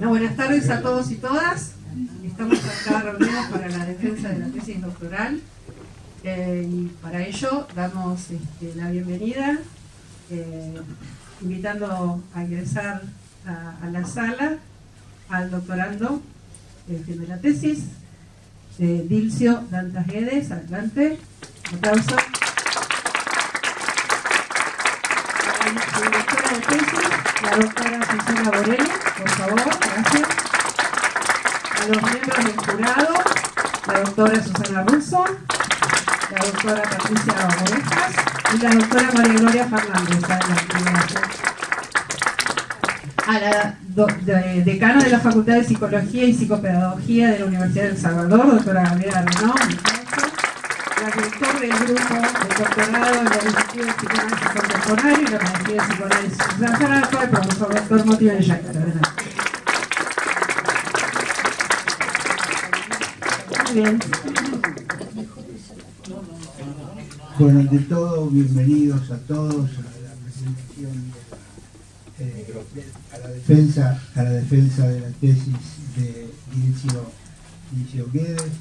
Bueno, buenas tardes a todos y todas. Estamos acá reunidos para la defensa de la tesis doctoral y para ello damos la bienvenida, invitando a ingresar a la sala al doctorando de la tesis, Dilcio Dantas Guedes. Adelante, un aplauso. La directora de tesis, la doctora Susana Borelli, por favor, gracias. A los miembros del jurado, la doctora Susana Russo, la doctora Patricia Orejas y la doctora María Gloria Fernández. A la decana de la Facultad de Psicología y Psicopedagogía de la Universidad de El Salvador, doctora Gabriela Renó, la directora del grupo de doctorado en el Instituto de Psicoanálisis Contemporáneo y la Maestría de Psicoanálisis Internacional, el profesor doctor Motivo de Yacar. Muy bien. Bueno, ante todo, bienvenidos a todos a la presentación a la defensa de la tesis de Dilcio Guedes.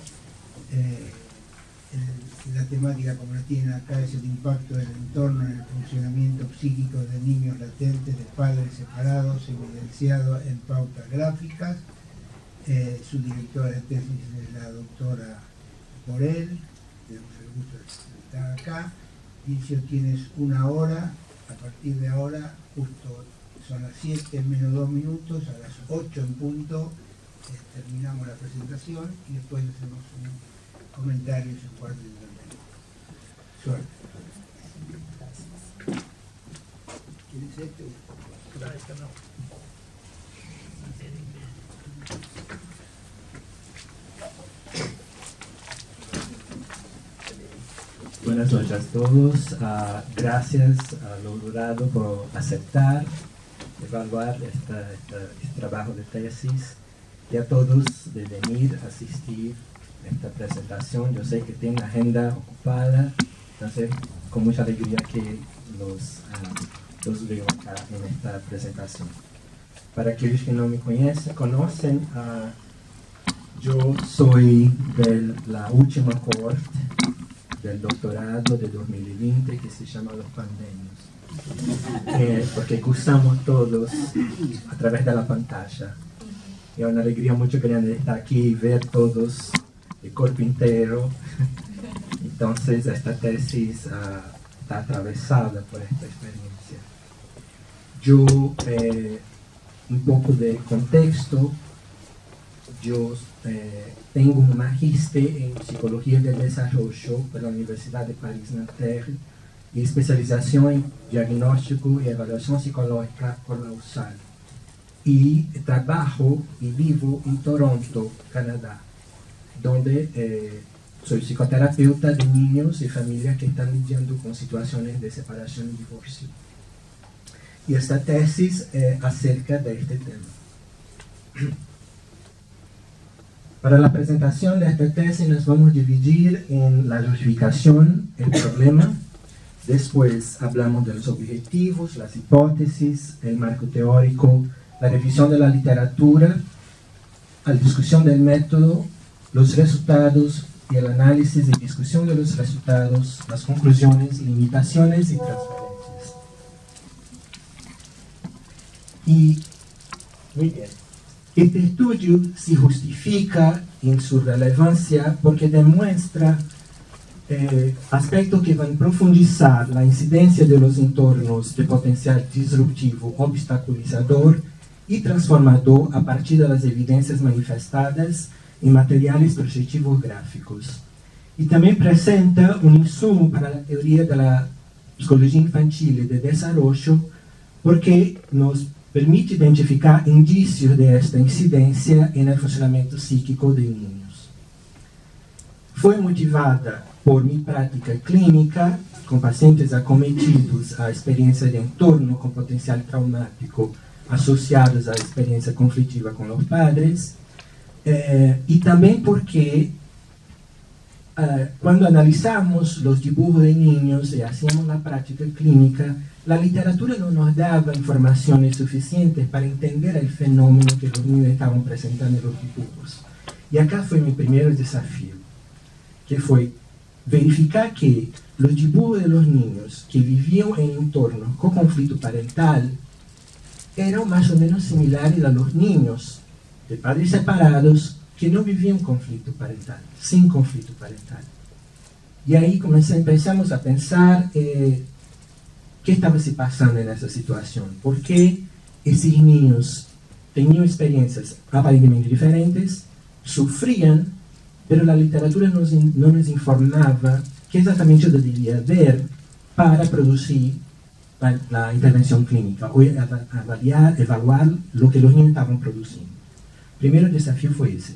La temática, como la tienen acá, es el impacto del entorno en el funcionamiento psíquico de niños latentes de padres separados, evidenciado en pautas gráficas. Su directora de tesis es la doctora Borel. Tenemos el gusto de estar acá. Dilcio, tienes una hora. A partir de ahora, justo son las 7 menos 2 minutos, a las 8 en punto terminamos la presentación y después hacemos un comentario en cuarto de intermedio. Suerte. ¿Quieres este? No. Buenas noches a todos. Gracias a lo jurado por aceptar, evaluar este trabajo de tesis y a todos de venir a asistir a esta presentación. Yo sé que tienen agenda ocupada, entonces con mucha alegría que los veo acá en esta presentación. Para aquellos que no me conocen, yo soy de la última cohorte del doctorado de 2020 que se llama Los Pandemios, porque cursamos todos a través de la pantalla. Es una alegría muy grande estar aquí y ver todos el cuerpo entero. Entonces esta tesis está atravesada por esta experiencia. Yo, un poco de contexto, yo tengo un magíster en Psicología del Desarrollo por la Universidad de París-Nanterre y especialización en Diagnóstico y Evaluación Psicológica por la USAL. Y trabajo y vivo en Toronto, Canadá, donde soy psicoterapeuta de niños y familias que están lidiando con situaciones de separación y divorcio. Y esta tesis es acerca de este tema. Para la presentación de esta tesis nos vamos a dividir en la justificación, el problema, después hablamos de los objetivos, las hipótesis, el marco teórico, la revisión de la literatura, la discusión del método, los resultados y el análisis y discusión de los resultados, las conclusiones, limitaciones y transferencias. Y, muy bien. Este estudio se justifica en su relevancia porque demuestra aspectos que van a profundizar la incidencia de los entornos de potencial disruptivo, obstaculizador y transformador a partir de las evidencias manifestadas en materiales proyectivos gráficos. Y también presenta un insumo para la teoría de la psicología infantil y de desarrollo porque nos permite identificar indicios de esta incidencia en el funcionamiento psíquico de niños. Fue motivada por mi práctica clínica con pacientes acometidos a experiencia de entorno con potencial traumático asociados a experiencia conflictiva con los padres, y también porque cuando analizamos los dibujos de niños y hacíamos la práctica clínica, la literatura no nos daba informaciones suficientes para entender el fenómeno que los niños estaban presentando en los dibujos. Y acá fue mi primer desafío, que fue verificar que los dibujos de los niños que vivían en entornos con conflicto parental eran más o menos similares a los niños de padres separados que no vivían conflicto parental, sin conflicto parental. Y ahí empezamos a pensar qué estaba pasando en esa situación, por qué esos niños tenían experiencias aparentemente diferentes, sufrían, pero la literatura no nos informaba qué exactamente debía haber para producir la intervención clínica o evaluar lo que los niños estaban produciendo. El primer desafío fue ese.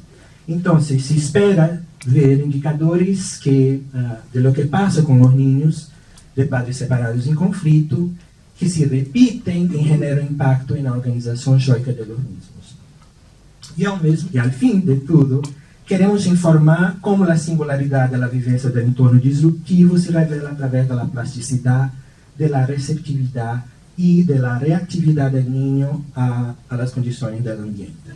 Entonces, se espera ver indicadores de lo que pasa con los niños de padres separados en conflicto, que se repiten y generan impacto en la organización yoica de los mismos. Y al fin de todo, queremos informar cómo la singularidad de la vivencia del entorno disruptivo se revela a través de la plasticidad, de la receptividad y de la reactividad del niño a las condiciones del ambiente.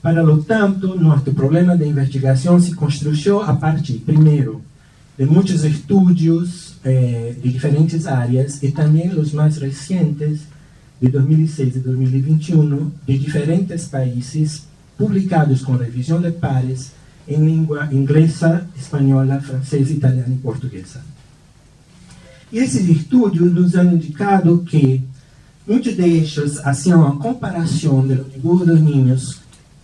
Para lo tanto, nuestro problema de investigación se construyó a partir, primero, de muchos estudios de diferentes áreas y también los más recientes, de 2006 y 2021, de diferentes países, publicados con revisión de pares en lengua inglesa, española, francesa, italiana y portuguesa. Y esos estudios nos han indicado que muchos de ellos hacían una comparación de los dibujos de los niños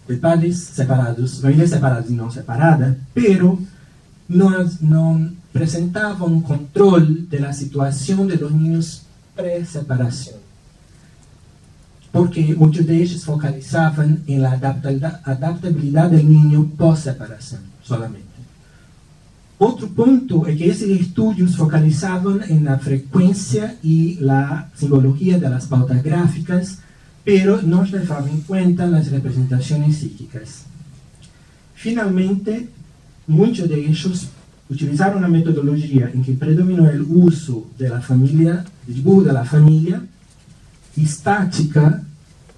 de padres separados, familias separadas y no separadas, pero no presentaban un control de la situación de los niños pre-separación, porque muchos de ellos focalizaban en la adaptabilidad del niño post-separación solamente. Otro punto es que esos estudios focalizaban en la frecuencia y la simbología de las pautas gráficas, pero no llevaban en cuenta las representaciones psíquicas. Finalmente, muchos de ellos utilizaron una metodología en que predominó el uso de la familia, el dibujo de la familia, estática,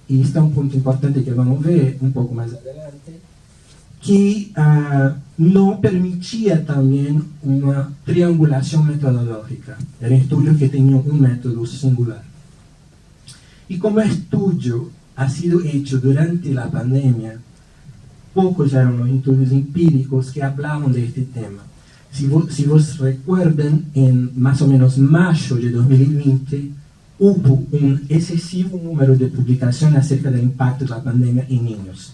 y este es un punto importante que vamos a ver un poco más adelante, que no permitía también una triangulación metodológica. Eran estudios que tenían un método singular. Y como el estudio ha sido hecho durante la pandemia, pocos eran los estudios empíricos que hablaban de este tema. Si vos recuerdan, en más o menos mayo de 2020, hubo un excesivo número de publicaciones acerca del impacto de la pandemia en niños.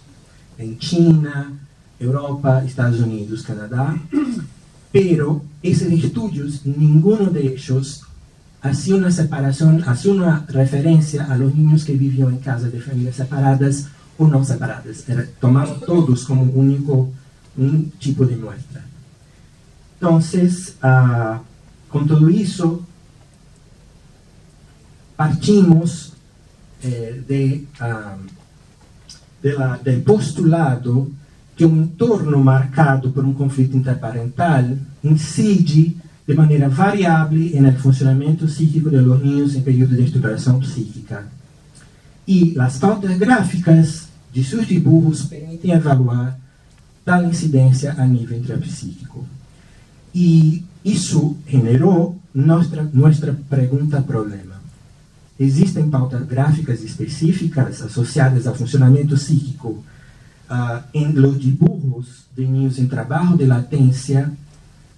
En China, Europa, Estados Unidos, Canadá. Pero esos estudios, ninguno de ellos hacía una separación, hacía una referencia a los niños que vivían en casa de familias separadas o no separadas. Tomaban todos como un tipo de muestra. Entonces, con todo eso, partimos del postulado que un entorno marcado por un conflicto interparental incide de manera variable en el funcionamiento psíquico de los niños en periodo de estructuración psíquica. Y las pautas gráficas de sus dibujos permiten evaluar tal incidencia a nivel intrapsíquico. Y eso generó nuestra pregunta-problema. ¿Existen pautas gráficas específicas asociadas al funcionamiento psíquico en los dibujos de niños en trabajo de latencia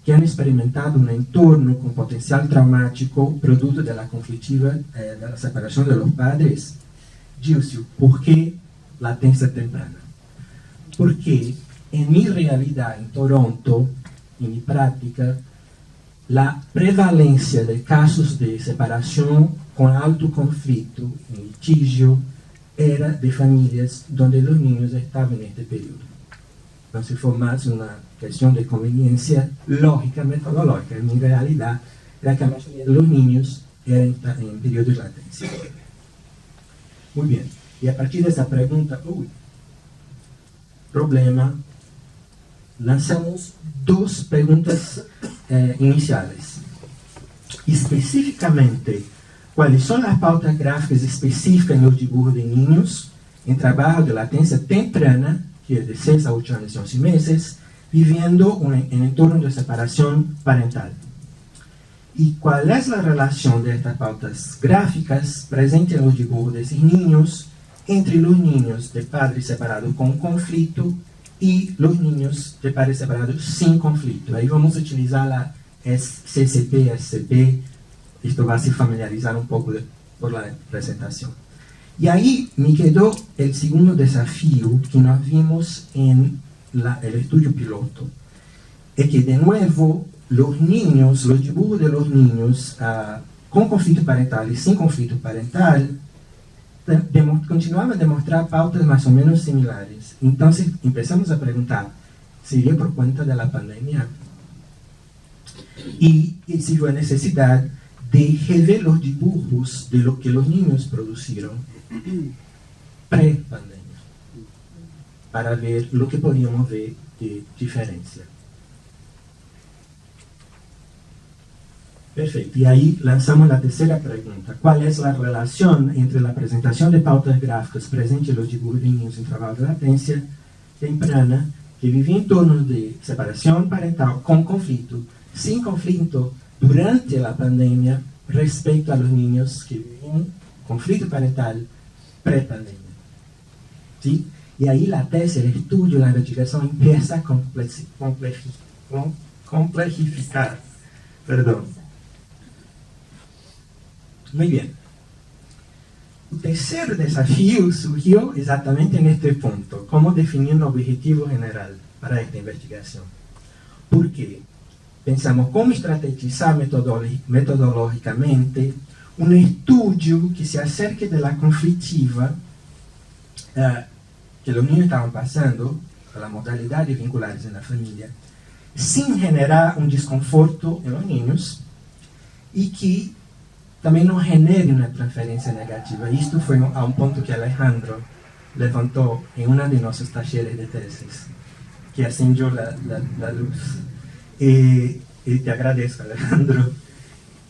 que han experimentado un entorno con potencial traumático producto de la conflictiva de la separación de los padres? Gilcio, ¿por qué latencia temprana? Porque en mi realidad en Toronto, en mi práctica, la prevalencia de casos de separación con alto conflicto, litigio, era de familias donde los niños estaban en este periodo. Entonces fue más una cuestión de conveniencia lógica, metodológica. En mi realidad era que la mayoría de los niños eran en periodo de latencia. Muy bien, y a partir de esa pregunta, problema, lanzamos dos preguntas iniciales. Especificamente, ¿cuáles son las pautas gráficas específicas en los dibujos de niños en trabajo de latencia temprana, que es de 6 a 8 años y 11 meses, viviendo en entorno de separación parental? ¿Y cuál es la relación de estas pautas gráficas presentes en los dibujos de esos niños entre los niños de padres separados con conflicto y los niños de padres separados sin conflicto? Ahí vamos a utilizar la CCP, SCP. Esto va a se familiarizar un poco por la presentación. Y ahí me quedó el segundo desafío que nos vimos en el estudio piloto. Es que de nuevo los niños, los dibujos de los niños con conflicto parental y sin conflicto parental continuaban a demostrar pautas más o menos similares. Entonces empezamos a preguntar, ¿sería por cuenta de la pandemia? Y existió la necesidad de rever los dibujos de lo que los niños produjeron pre-pandemia, para ver lo que podíamos ver de diferencia. Perfecto, y ahí lanzamos la tercera pregunta. ¿Cuál es la relación entre la presentación de pautas gráficas presentes en los dibujos de niños en trabajo de latencia temprana, que viven en torno de separación parental con conflicto, sin conflicto durante la pandemia, respecto a los niños que viven conflicto parental pre-pandemia? ¿Sí? Y ahí la tesis, el estudio, la investigación empieza a complejificar. Perdón. Muy bien. El tercer desafío surgió exactamente en este punto: cómo definir un objetivo general para esta investigación. ¿Por qué? Pensamos cómo estrategizar metodológicamente un estudio que se acerque de la conflictiva que los niños estaban pasando, a las modalidades vinculares en la familia, sin generar un desconforto en los niños y que también no genere una transferencia negativa. Y esto fue a un punto que Alejandro levantó en una de nuestros talleres de tesis, que ascendió la luz. Te agradezco, Alejandro.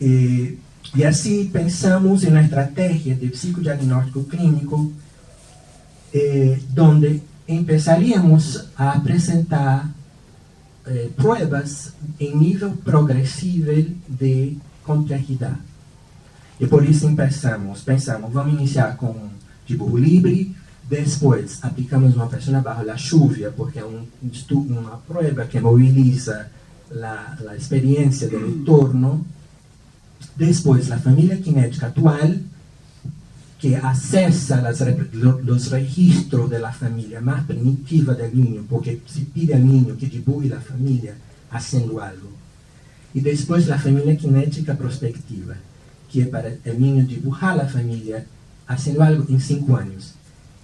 Y así pensamos en una estrategia de psicodiagnóstico clínico donde empezaríamos a presentar pruebas en nivel progresivo de complejidad. Y por eso pensamos, vamos a iniciar con un dibujo libre, después aplicamos una persona bajo la lluvia, porque es una prueba que moviliza la experiencia del entorno. Después la familia cinética actual, que accesa los registros de la familia más primitiva del niño, porque se pide al niño que dibuje la familia haciendo algo. Y después la familia cinética prospectiva, que es para el niño dibujar la familia haciendo algo en 5 años,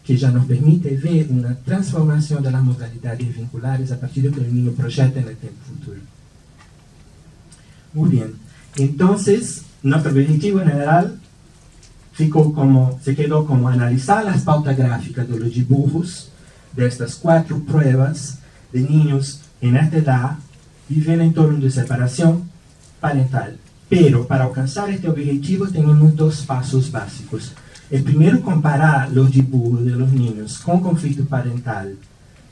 que ya nos permite ver una transformación de las modalidades vinculares a partir de que el niño proyecta en el tiempo futuro. Muy bien, entonces nuestro objetivo general se quedó como analizar las pautas gráficas de los dibujos de estas 4 pruebas de niños en esta edad viven en torno de separación parental. Pero para alcanzar este objetivo tenemos 2 pasos básicos. El primero, comparar los dibujos de los niños con conflicto parental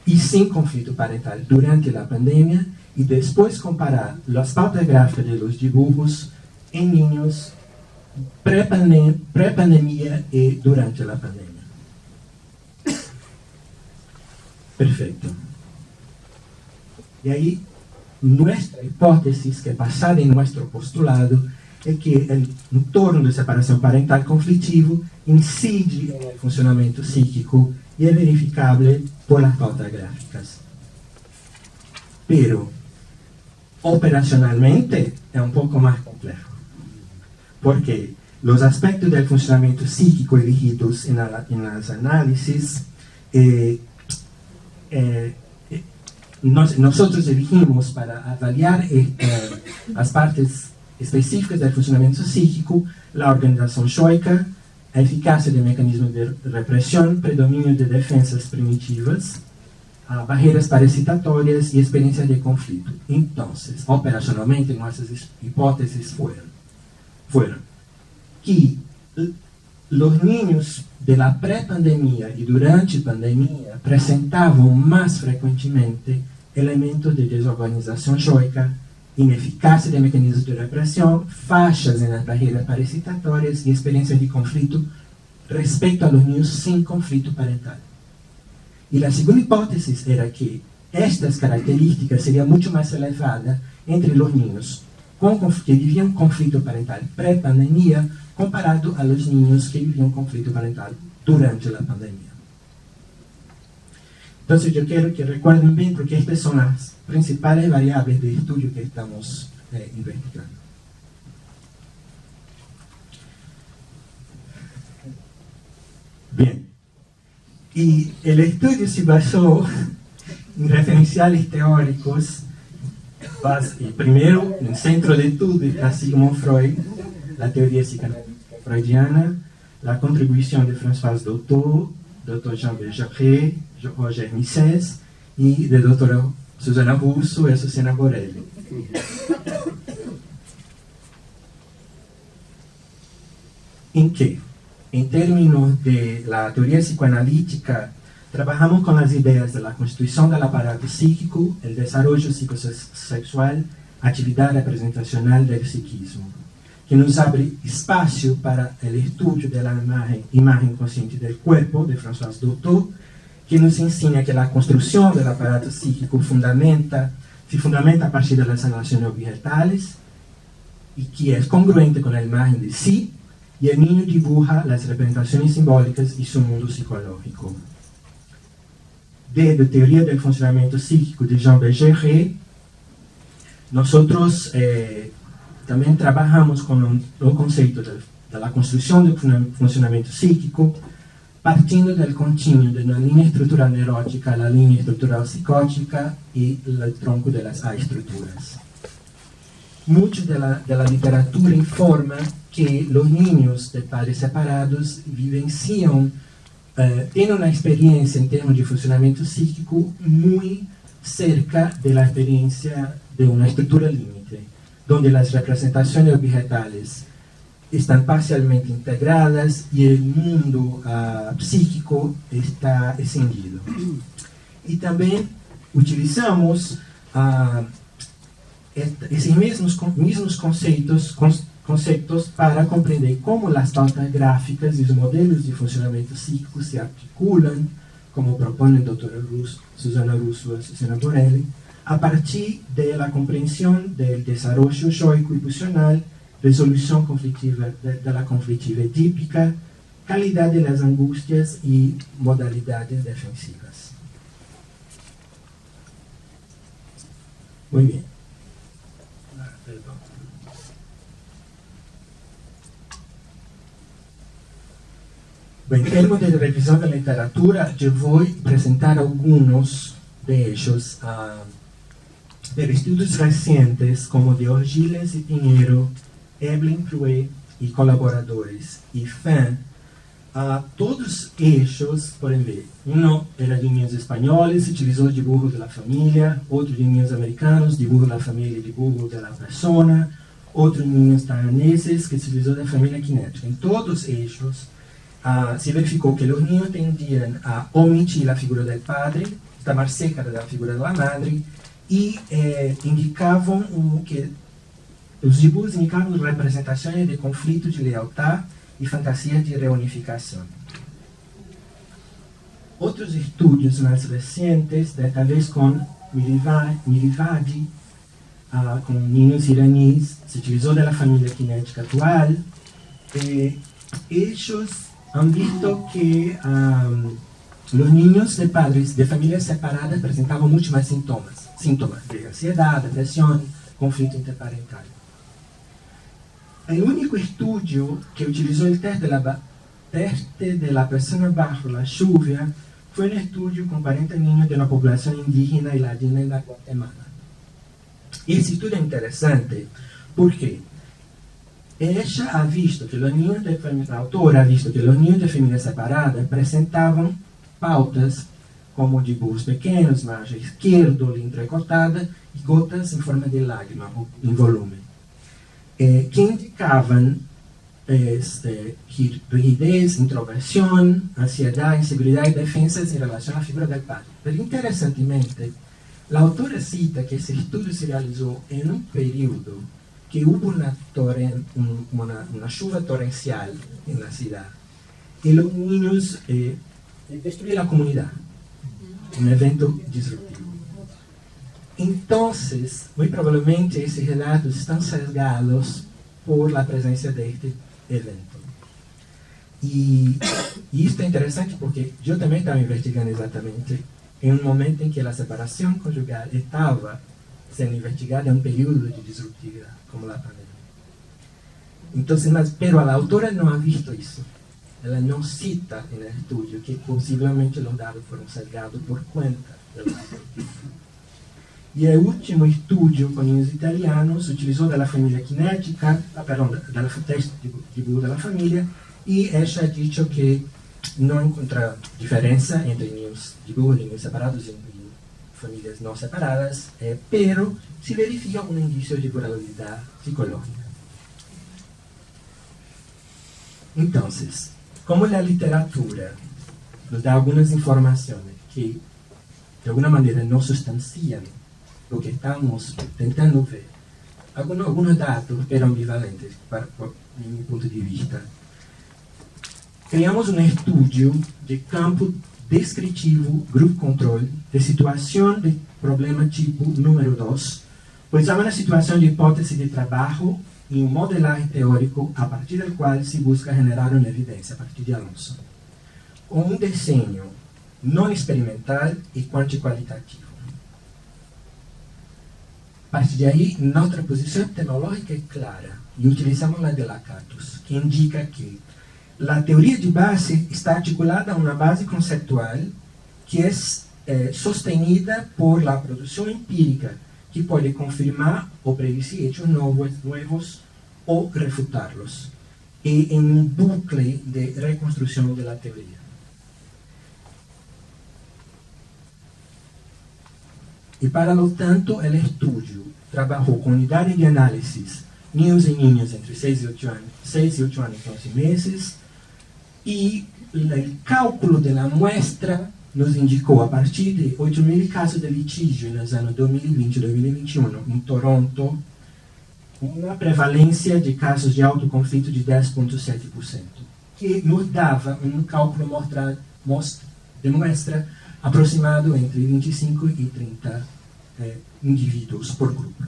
y sin conflicto parental durante la pandemia, y después comparar las pautas gráficas de los dibujos en niños pre-pandemia y durante la pandemia. Perfecto. Y ahí nuestra hipótesis, que basada en nuestro postulado, es que el entorno de separación parental conflictivo incide en el funcionamiento psíquico y es verificable por las pautas gráficas. Pero operacionalmente es un poco más complejo, porque los aspectos del funcionamiento psíquico elegidos en las análisis nosotros elegimos para avaliar las partes específicas del funcionamiento psíquico: la organización shoica, la eficacia del mecanismo de represión, predominio de defensas primitivas, barreiras parasitatórias e experiências de conflito. Então, operacionalmente, nossas hipóteses foram que os niños da pré-pandemia e durante a pandemia apresentavam mais frequentemente elementos de desorganização joica, ineficácia de mecanismos de repressão, faixas nas barreiras parasitatórias e experiências de conflito respeito a los niños sem conflito parental. E a segunda hipótese era que estas características seriam muito mais elevadas entre os niños que viviam conflito parental pré-pandemia comparado a los niños que viviam conflito parental durante a pandemia. Então, eu quero que recuerden bem, porque estas são as principais variáveis de estudo que estamos investigando. Bien, y el estudio se basó en referenciales teóricos. Primero, en el centro de todo está Sigmund Freud, la teoría psicoanalítica freudiana, la contribución de François Dolto, Dr. Jean Bergeré, Roger Misses y de Dr. Susana Russo y Susana Borelli. ¿En qué? En términos de la teoría psicoanalítica, trabajamos con las ideas de la constitución del aparato psíquico, el desarrollo psicosexual, actividad representacional del psiquismo, que nos abre espacio para el estudio de la imagen consciente del cuerpo, de François Dolto, que nos enseña que la construcción del aparato psíquico se fundamenta a partir de las relaciones objetales y que es congruente con la imagen de sí, y el niño dibuja las representaciones simbólicas y su mundo psicológico. Desde Teoría del Funcionamiento Psíquico de Jean Bergeré, nosotros también trabajamos con el concepto de la construcción del funcionamiento psíquico, partiendo del continuo de una línea estructural neurótica a la línea estructural psicótica y el tronco de las A estructuras. Mucho de la literatura informa que los niños de padres separados vivencian, tienen una experiencia en términos de funcionamiento psíquico muy cerca de la experiencia de una estructura límite, donde las representaciones objetales están parcialmente integradas y el mundo psíquico está escindido. Y también utilizamos esos mismos conceptos para compreender como las pautas gráficas y los modelos de funcionamiento psíquico se articulan, como propone el Dr. Susana Russo y Susana Borelli, a partir de la comprensión del desarrollo yoico y pulsional, resolución conflictiva de la conflictiva típica, calidad de las angustias y modalidades defensivas. Muy bien. Perdón. En términos de revisión de literatura, yo voy a presentar algunos de ellos, de estudios recientes como de Orgiles y Pinheiro, Evelyn Pruet y colaboradores, y Fan. Todos ellos, pueden ver, uno era de niños españoles, utilizó dibujos de la familia, otro de niños americanos, dibujo de la familia y dibujo de la persona, otro de niños taiwaneses que utilizó de familia cinética. En todos ellos se verificó que los niños tendían a omitir la figura del padre, estar más cerca de la figura de la madre, y indicaban que los dibujos indicaban representaciones de conflictos de lealtad y fantasías de reunificación. Otros estudios más recientes, tal vez con Milivadi, con niños iraníes, se utilizó de la familia cinética actual. Ellos han visto que los niños de padres de familias separadas presentaban muchos más síntomas de ansiedad, depresión, conflicto interparental. El único estudio que utilizó el test de la persona bajo la lluvia fue un estudio con 40 niños de una población indígena y ladina en la Guatemala. Ese estudio es interesante porque ella ha visto que los niños de familia, la autora ha visto que los niños de familia separada presentaban pautas como dibujos pequenos, margem esquerda, linha entrecortada e gotas em forma de lágrima, em volume, que indicavam rigidez, introversión, ansiedad, inseguridad y defensas en relación a la figura del padre. Pero interesantemente, la autora cita que ese estudio se realizó en un periodo que hubo una lluvia torrencial en la ciudad y los niños destruyeron la comunidad, un evento disruptivo. Entonces, muy probablemente esos relatos están sesgados por la presencia de este evento. Y esto es interesante porque yo también estaba investigando exatamente en un momento en que la separación conjugal estaba siendo investigada en un periodo de disruptividad, como la pandemia. Entonces, pero a la autora no ha visto eso. Ella no cita en el estudio que posiblemente los datos fueron sesgados por cuenta de la disruptividad. Y el último estudio con niños italianos utilizó de la familia cinética, del texto dibujo de la familia, y ella ha dicho que no encuentra diferencia entre niños dibujos de niños separados y familias no separadas, pero se verifica un indicio de vulnerabilidad psicológica. Entonces, como la literatura nos da algunas informaciones que de alguna manera no sustancian lo que estamos tentando ver, algunos datos eran ambivalentes por mi punto de vista. Criamos un estudio de campo descritivo, grupo control, de situación de problema tipo número 2, pues hay una situación de hipótesis de trabajo y un modelaje teórico a partir del cual se busca generar una evidencia a partir de Alonso, con un diseño no experimental y cuantitativo. A partir de ahí, nuestra posición tecnológica es clara y utilizamos la de Lakatos, que indica que la teoría de base está articulada a una base conceptual que es sostenida por la producción empírica, que puede confirmar o predecir hechos nuevos o refutarlos, y en un bucle de reconstrucción de la teoría. Y para lo tanto, el estudio trabajó con unidades de análisis, niños y niñas entre 6 y 8 años y 11 meses, y el cálculo de la muestra nos indicó, a partir de 8.000 casos de litigio en los años 2020 y 2021 en Toronto, una prevalencia de casos de autoconflito de 10,7%, que nos daba un cálculo de muestra aproximado entre 25 y 30 individuos por grupo.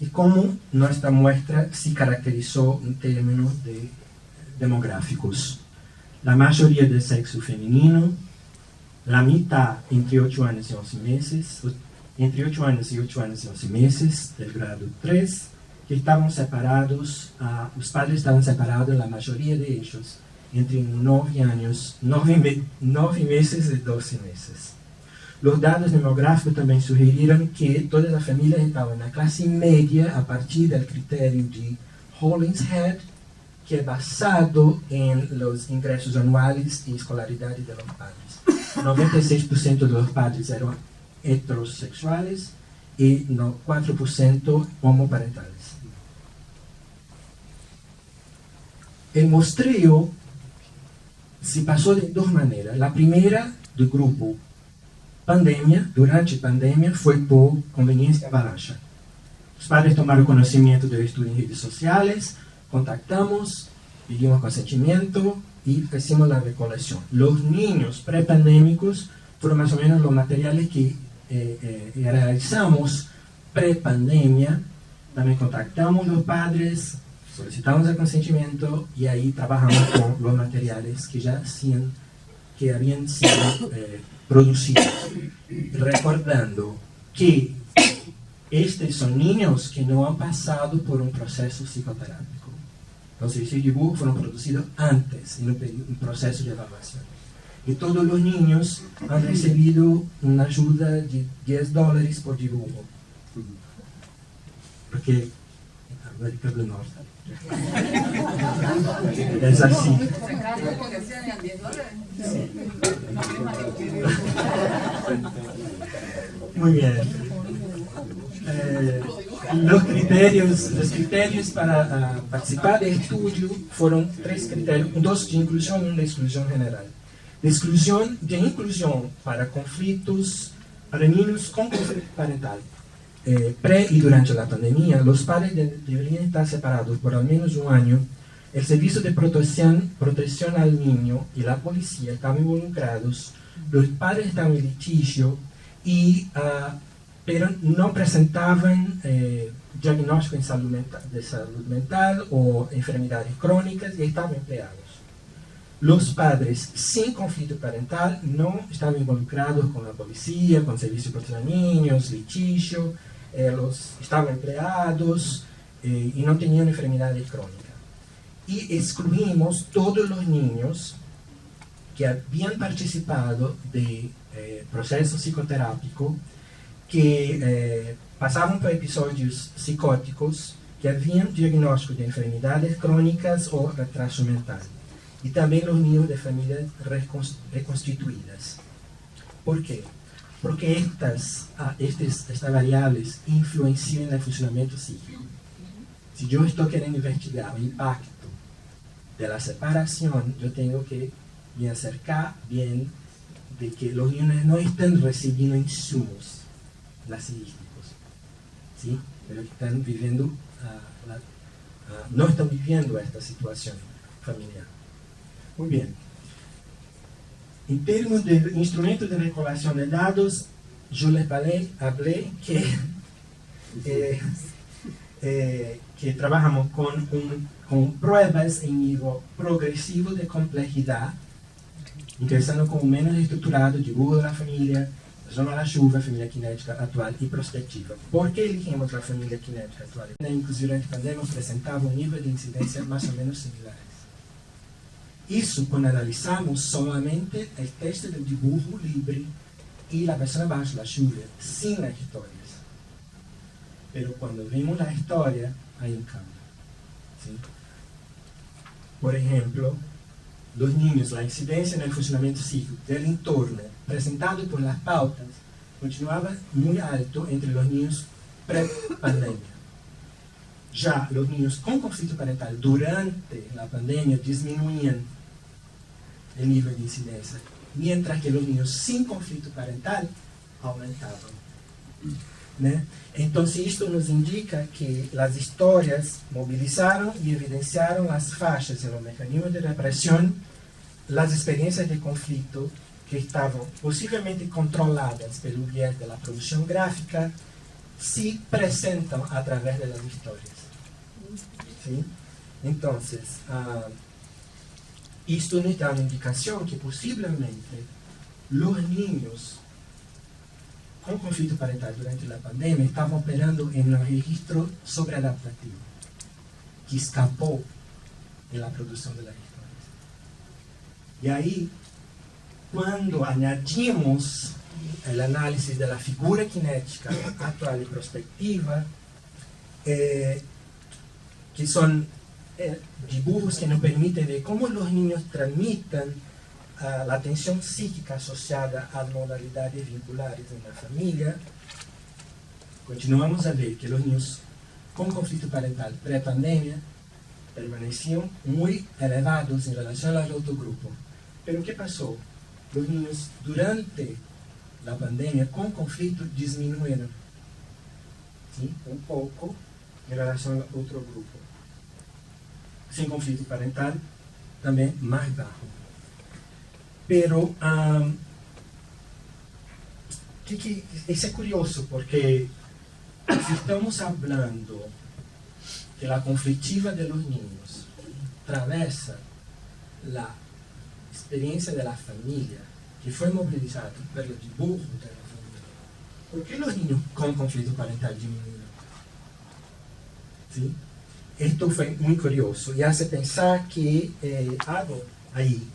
Y cómo nuestra muestra se caracterizó en términos demográficos. La mayoría de sexo femenino, la mitad entre 8 años y 11 meses, entre 8 años y 8 años y 11 meses del grado 3, que estaban separados, los padres estaban separados, la mayoría de ellos, entre 9 meses y 12 meses. Los datos demográficos también sugirieron que todas las familias estaban en la clase media a partir del criterio de Hollingshead, que es basado en los ingresos anuales y escolaridad de los padres. 96% de los padres eran heterosexuales y 4% homoparentales. El muestreo se pasó de dos maneras. La primera, del grupo pandemia, durante pandemia, fue por conveniencia avalancha. Los padres tomaron conocimiento del estudio en redes sociales, contactamos, pedimos consentimiento y hicimos la recolección. Los niños prepandémicos fueron más o menos los materiales que realizamos prepandemia. También contactamos los padres, solicitamos el consentimiento y ahí trabajamos con los materiales que habían sido producidos. Recordando que estos son niños que no han pasado por un proceso psicoterápico. Los servicios de dibujo fueron producidos antes, en un proceso de evaluación. Y todos los niños han recibido una ayuda de $10 por dibujo. Porque en América del Norte es así. porque hacían $10. Muy bien. Los criterios para participar del estudio fueron 3 criterios, 2 de inclusión y 1 de exclusión general. De inclusión para conflictos, para niños con conflicto parental. Pre y durante la pandemia, los padres deberían estar separados por al menos un año. El servicio de protección al niño y la policía estaban involucrados. Los padres estaban en litigio pero no presentaban diagnóstico de salud mental o enfermedades crónicas y estaban empleados. Los padres sin conflicto parental no estaban involucrados con la policía, con el servicio de protección a niños, litigio, estaban empleados y no tenían enfermedades crónicas. Y excluimos todos los niños que habían participado de proceso psicoterápico, que pasaban por episodios psicóticos, que habían diagnóstico de enfermedades crónicas o retraso mental. Y también los niños de familias reconstituidas. ¿Por qué? Porque estas variables influencian el funcionamiento psíquico. Si yo estoy queriendo investigar el impacto de la separación, yo tengo que me acercar bien de que los niños no están recibiendo insumos narcisísticos, ¿sí? Pero que están viviendo, no están viviendo esta situación familiar. Muy bien. En términos de instrumentos de recolección de datos, yo les hablé que trabajamos con pruebas en nivel progresivo de complejidad, interesando con menos estructurado, dibujo de la familia, zona de la chuva, familia cinética actual y prospectiva. ¿Por qué elegimos la familia cinética actual? Inclusive durante la pandemia presentaba un nivel de incidencia más o menos similares. Eso cuando analizamos solamente el texto del dibujo libre y la persona abajo, la chuva, sin las historias. Pero cuando vemos la historia, hay un cambio, ¿sí? Por ejemplo, los niños, la incidencia en el funcionamiento psíquico del entorno presentado por las pautas continuaba muy alto entre los niños pre-pandemia. Ya los niños con conflicto parental durante la pandemia disminuían el nivel de incidencia, mientras que los niños sin conflicto parental aumentaban, ¿no? Entonces esto nos indica que las historias movilizaron y evidenciaron las fallas en los mecanismos de represión, las experiencias de conflicto que estaban posiblemente controladas por el viés de la producción gráfica, se presentan a través de las historias, ¿sí? Entonces, esto nos da una indicación que posiblemente los niños con conflicto parental durante la pandemia estaban operando en un registro sobreadaptativo que escapó de la producción de las historias. Y ahí, cuando añadimos el análisis de la figura cinética actual y prospectiva, que son dibujos que nos permiten ver cómo los niños transmiten la tensión psíquica asociada a modalidades vinculares en la familia, continuamos a ver que los niños con conflicto parental pre-pandemia permanecían muy elevados en relación al otro grupo. Pero ¿qué pasó? Los niños durante la pandemia con conflicto disminuyeron, ¿sí? Un poco en relación al otro grupo. Sin conflicto parental, también más bajo. Pero eso es curioso porque si estamos hablando que la conflictiva de los niños atraviesa la experiencia de la familia que fue movilizada por el dibujo de la familia, ¿por qué los niños con conflicto parental disminuyeron? ¿Sí? Esto fue muy curioso y hace pensar que algo ahí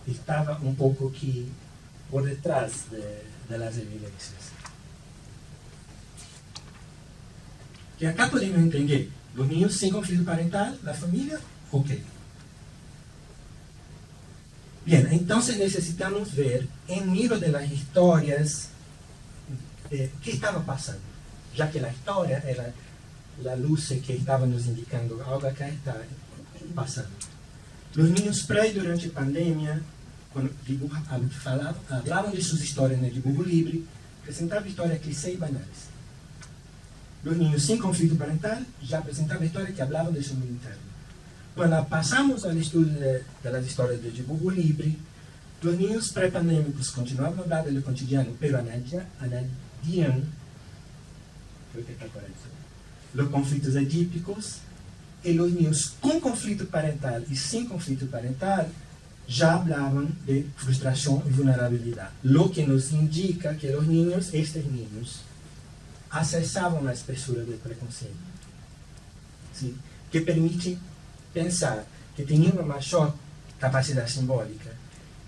estaba un poco aquí por detrás de las evidencias. Que acá podemos entender, los niños sin conflicto parental, la familia, ok. Bien, entonces necesitamos ver en medio de las historias qué estaba pasando, ya que la historia era la luz que estaba nos indicando algo acá está pasando. Los niños pre y durante la pandemia, cuando hablaban de sus historias en el dibujo libre, presentaban historias clichés y banales. Los niños sin conflicto parental ya presentaban historias que hablaban de su mundo interno. Cuando pasamos al estudio de las historias del dibujo libre, los niños pré-pandémicos continuaban a hablar de lo cotidiano, pero añadían, creo que está correcto, los conflictos atípicos, y los niños con conflicto parental y sin conflicto parental ya hablaban de frustración y vulnerabilidad, lo que nos indica que los niños, estos niños, acessaban la espesura del preconsciente, ¿sí? Que permite pensar que tenían una mayor capacidad simbólica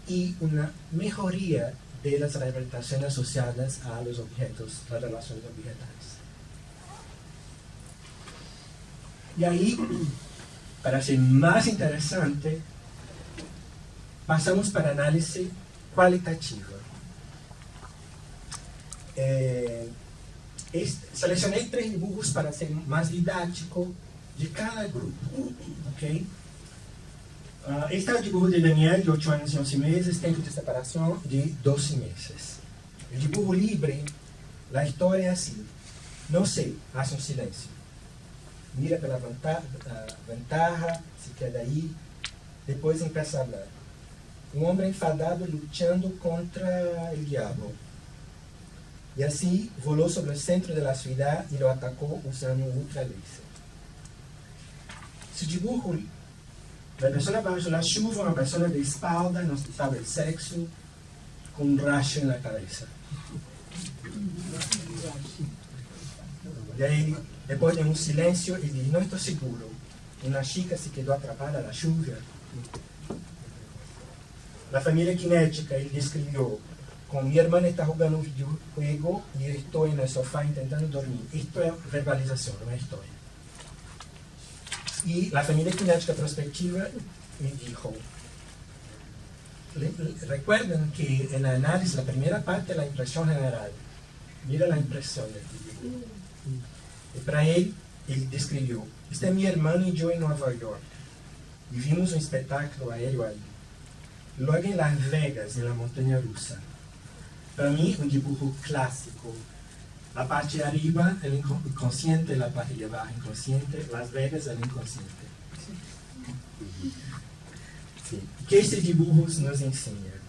y una mejoría de las representaciones asociadas a los objetos, las relaciones objetales. Y ahí, para ser más interesante, pasamos para análisis cualitativo. Seleccioné 3 dibujos para ser más didáctico de cada grupo. ¿Okay? Este es el dibujo de Daniel, de 8 años y 11 meses, tiempo de separación de 12 meses. El dibujo libre, la historia es así. No sé, hace un silencio. Mira pela ventaja, se queda ahí, depois empieza a hablar. Um homem enfadado lutando contra el diablo. Y así voló sobre el centro de la ciudad y lo atacó usando un ultraláser. Su dibujo, la persona bajo la lluvia, una persona de espalda, no se sabe el sexo, con un rayo en la cabeza. Y ahí, después de un silencio, él dice, no estoy seguro. Una chica se quedó atrapada a la lluvia. La familia cinética, él describió, con mi hermana está jugando un videojuego y estoy en el sofá intentando dormir. Esto es verbalización, no es historia. Y la familia cinética prospectiva me dijo, recuerden que en el análisis, la primera parte es la impresión general. Mira la impresión del dibujo. Y para él describió, este es mi hermano y yo en Nueva York. Y vimos un espectáculo aéreo ahí. Luego en Las Vegas, en la montaña rusa. Para mí, un dibujo clásico. La parte de arriba, el inconsciente, la parte de abajo, inconsciente. Las Vegas, el inconsciente. Sí. ¿Qué estos dibujos nos enseñan?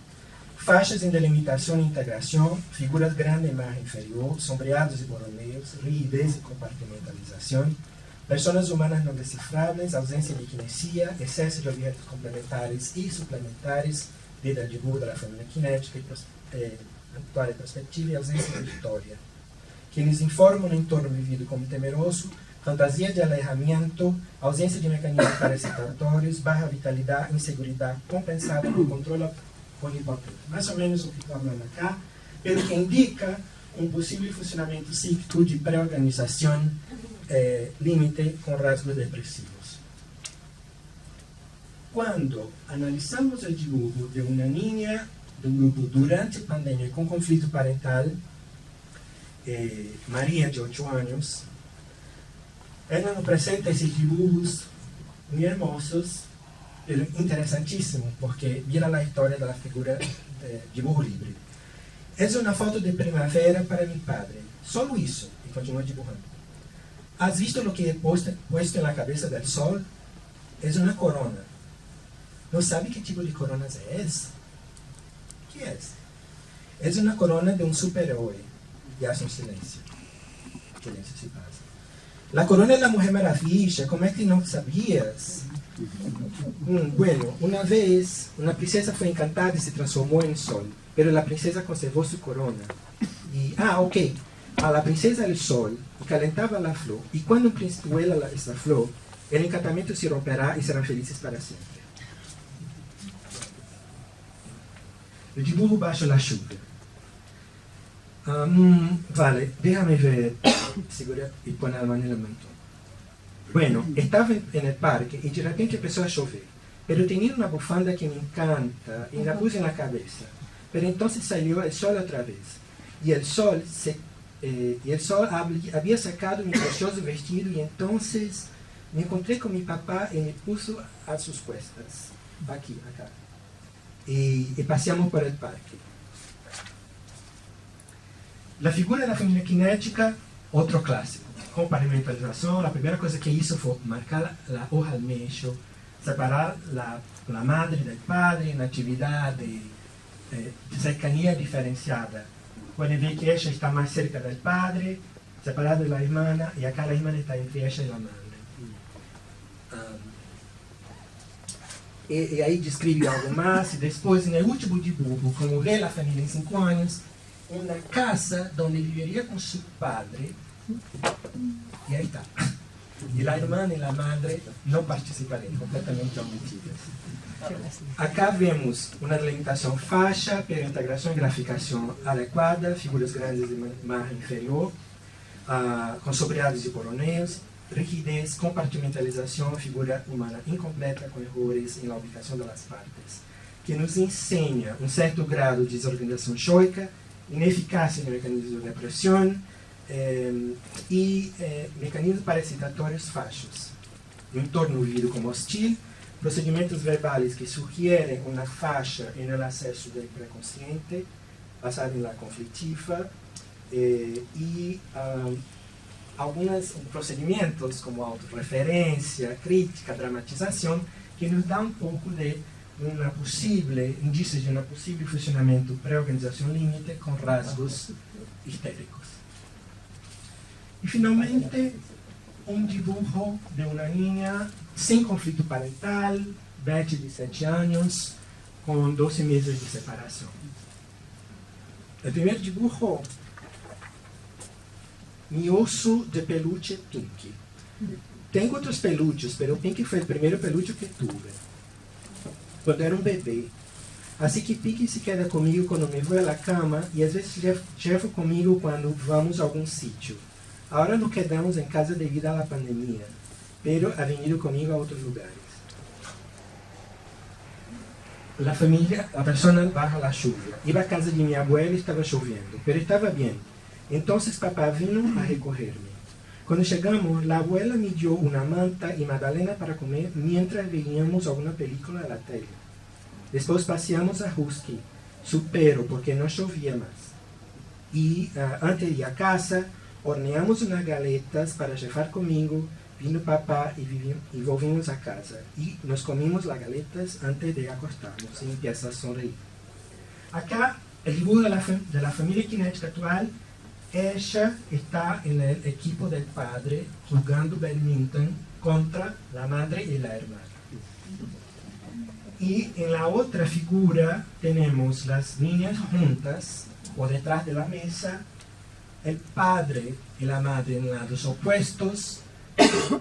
Faixas em delimitação e integração, figuras grandes em margem inferior, sombreados e boroneos, rigidez e compartimentalização, pessoas humanas não decifráveis, ausência de kinesia, excesso de objetos complementares e suplementares, desde o dibujo da família cinética, atual e perspectiva e ausência de história, que nos informam no entorno vivido como temeroso, fantasia de alejamento, ausência de mecanismos parasitatórios, baixa vitalidade, inseguridade compensada por controle mais ou menos o que está falando acá, pero que indica um possível funcionamento psíquico de pré-organização límite com rasgos depressivos. Quando analisamos o dibujo de uma niña de um grupo durante a pandemia com conflito parental, Maria, de 8 anos, ela nos apresenta esses dibujos muito hermosos, pero interesantíssimo, porque mira a história da figura de dibujo libre. É uma foto de primavera para mi padre. Solo isso, e continua dibujando. ¿Has visto lo que he puesto en la cabeza del sol? Es una corona. ¿No sabe qué tipo de corona es? ¿Qué es? Es una corona de un superhéroe. Y hace un silencio. Silencio se pasa. La corona de la Mujer Maravilla, ¿cómo es que no sabías? Bueno, una vez una princesa fue encantada y se transformó en sol, pero la princesa conservó su corona. Y, ok, a la princesa del sol calentaba la flor, y cuando un príncipe huela esta flor, el encantamiento se romperá y serán felices para siempre. El dibujo bajo la lluvia. Vale, déjame ver. Segura y pone la mano en el mentón. Bueno, estaba en el parque y de repente empezó a llover. pero tenía una bufanda que me encanta y la puse en la cabeza. Pero entonces salió el sol otra vez y el sol había sacado mi precioso vestido y entonces me encontré con mi papá y me puso a sus cuestas, aquí, acá. Y paseamos por el parque. La figura de la familia cinética, otro clásico. Compartimentalización, la primera cosa que hizo fue marcar la hoja al medio, separar la madre del padre en actividad de cercanía diferenciada. Pueden ver que ella está más cerca del padre, separada de la hermana, y acá la hermana está entre ella y la madre. E aí descreve algo mais, e depois, no último dibujo, como vê a família em 5 anos, uma casa onde viveria com seu padre, e aí está. E a irmã e a madre não participarem, completamente omitidas. Acá vemos uma delimitação faixa, pero integração e graficação adequada, figuras grandes de margem inferior, com sombreados e coroneios, rigidez, compartimentalização, figura humana incompleta com erros na ubicação das partes, que nos ensina certo grado de desorganização choica, ineficácia no mecanismo de repressão e mecanismos parasitatórios faixos. Um entorno vivido como hostil, procedimentos verbais que sugerem uma faixa no acesso do pré-consciente, basado na conflitiva, e alguns procedimentos como autorreferência, crítica, dramatização, que nos dá pouco de indícios de um possível funcionamento pré-organização limite com rasgos histéricos. E finalmente, dibujo de uma niña sem conflito parental, Betty de 7 anos, com 12 meses de separação. O primeiro dibujo, mi oso de peluche Pinky. Tengo outros peluches, pero Pinky foi o primeiro peluche que tuve, quando era bebê. Assim que Pinky se queda comigo quando me vou à cama e às vezes levo comigo quando vamos a algum sítio. Agora nos quedamos em casa devido à pandemia, pero ha venido comigo a outros lugares. A persona bajo la lluvia. Iba a casa de minha abuela e estava chovendo, pero estava bem. Então papá vino a recogerme. Quando chegamos, a abuela me dio uma manta e magdalena para comer mientras veíamos alguma película na tele. Depois passeamos a Husky, supero porque não chovia mais. E antes de ir a casa, horneamos umas galetas para levar comigo. Vino papá e volvimos a casa. E nos comimos as galetas antes de acostarnos. E empieza a sonreír. Acá, o dibujo de la familia cinética actual. Ella está en el equipo del padre jugando badminton contra la madre y la hermana. Y en la otra figura tenemos las niñas juntas o detrás de la mesa, el padre y la madre en lados opuestos,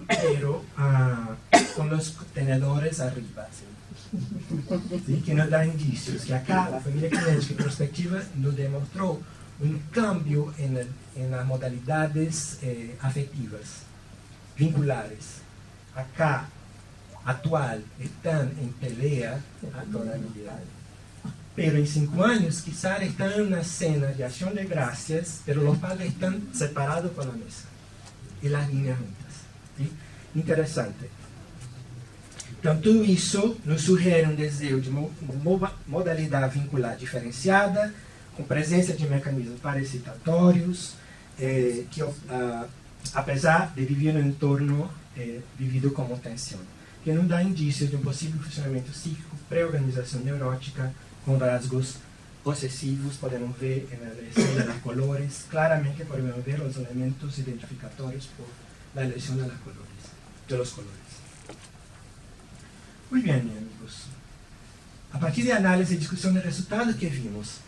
pero con los tenedores arriba. ¿Sí? Que nos da indicios que acá la familia cinética prospectiva nos demostró un cambio en las modalidades afectivas, vinculares. Acá, actual, están en pelea todavía, pero en 5 años quizás están en una cena de acción de gracias, pero los padres están separados por la mesa y las niñas juntas. ¿Sí? Interesante. Então, tudo isso nos sugere desejo de modalidade vincular diferenciada, com presença de mecanismos parasitatórios, que apesar de viver no entorno vivido como tensão, que não dá indícios de possível funcionamento psíquico, pré-organização neurótica, com rasgos possessivos. Podemos ver na eleição dos colores, claramente podemos ver os elementos identificatórios por la eleição de los colores. Muito bem, amigos. A partir de análise e discussão de resultados que vimos,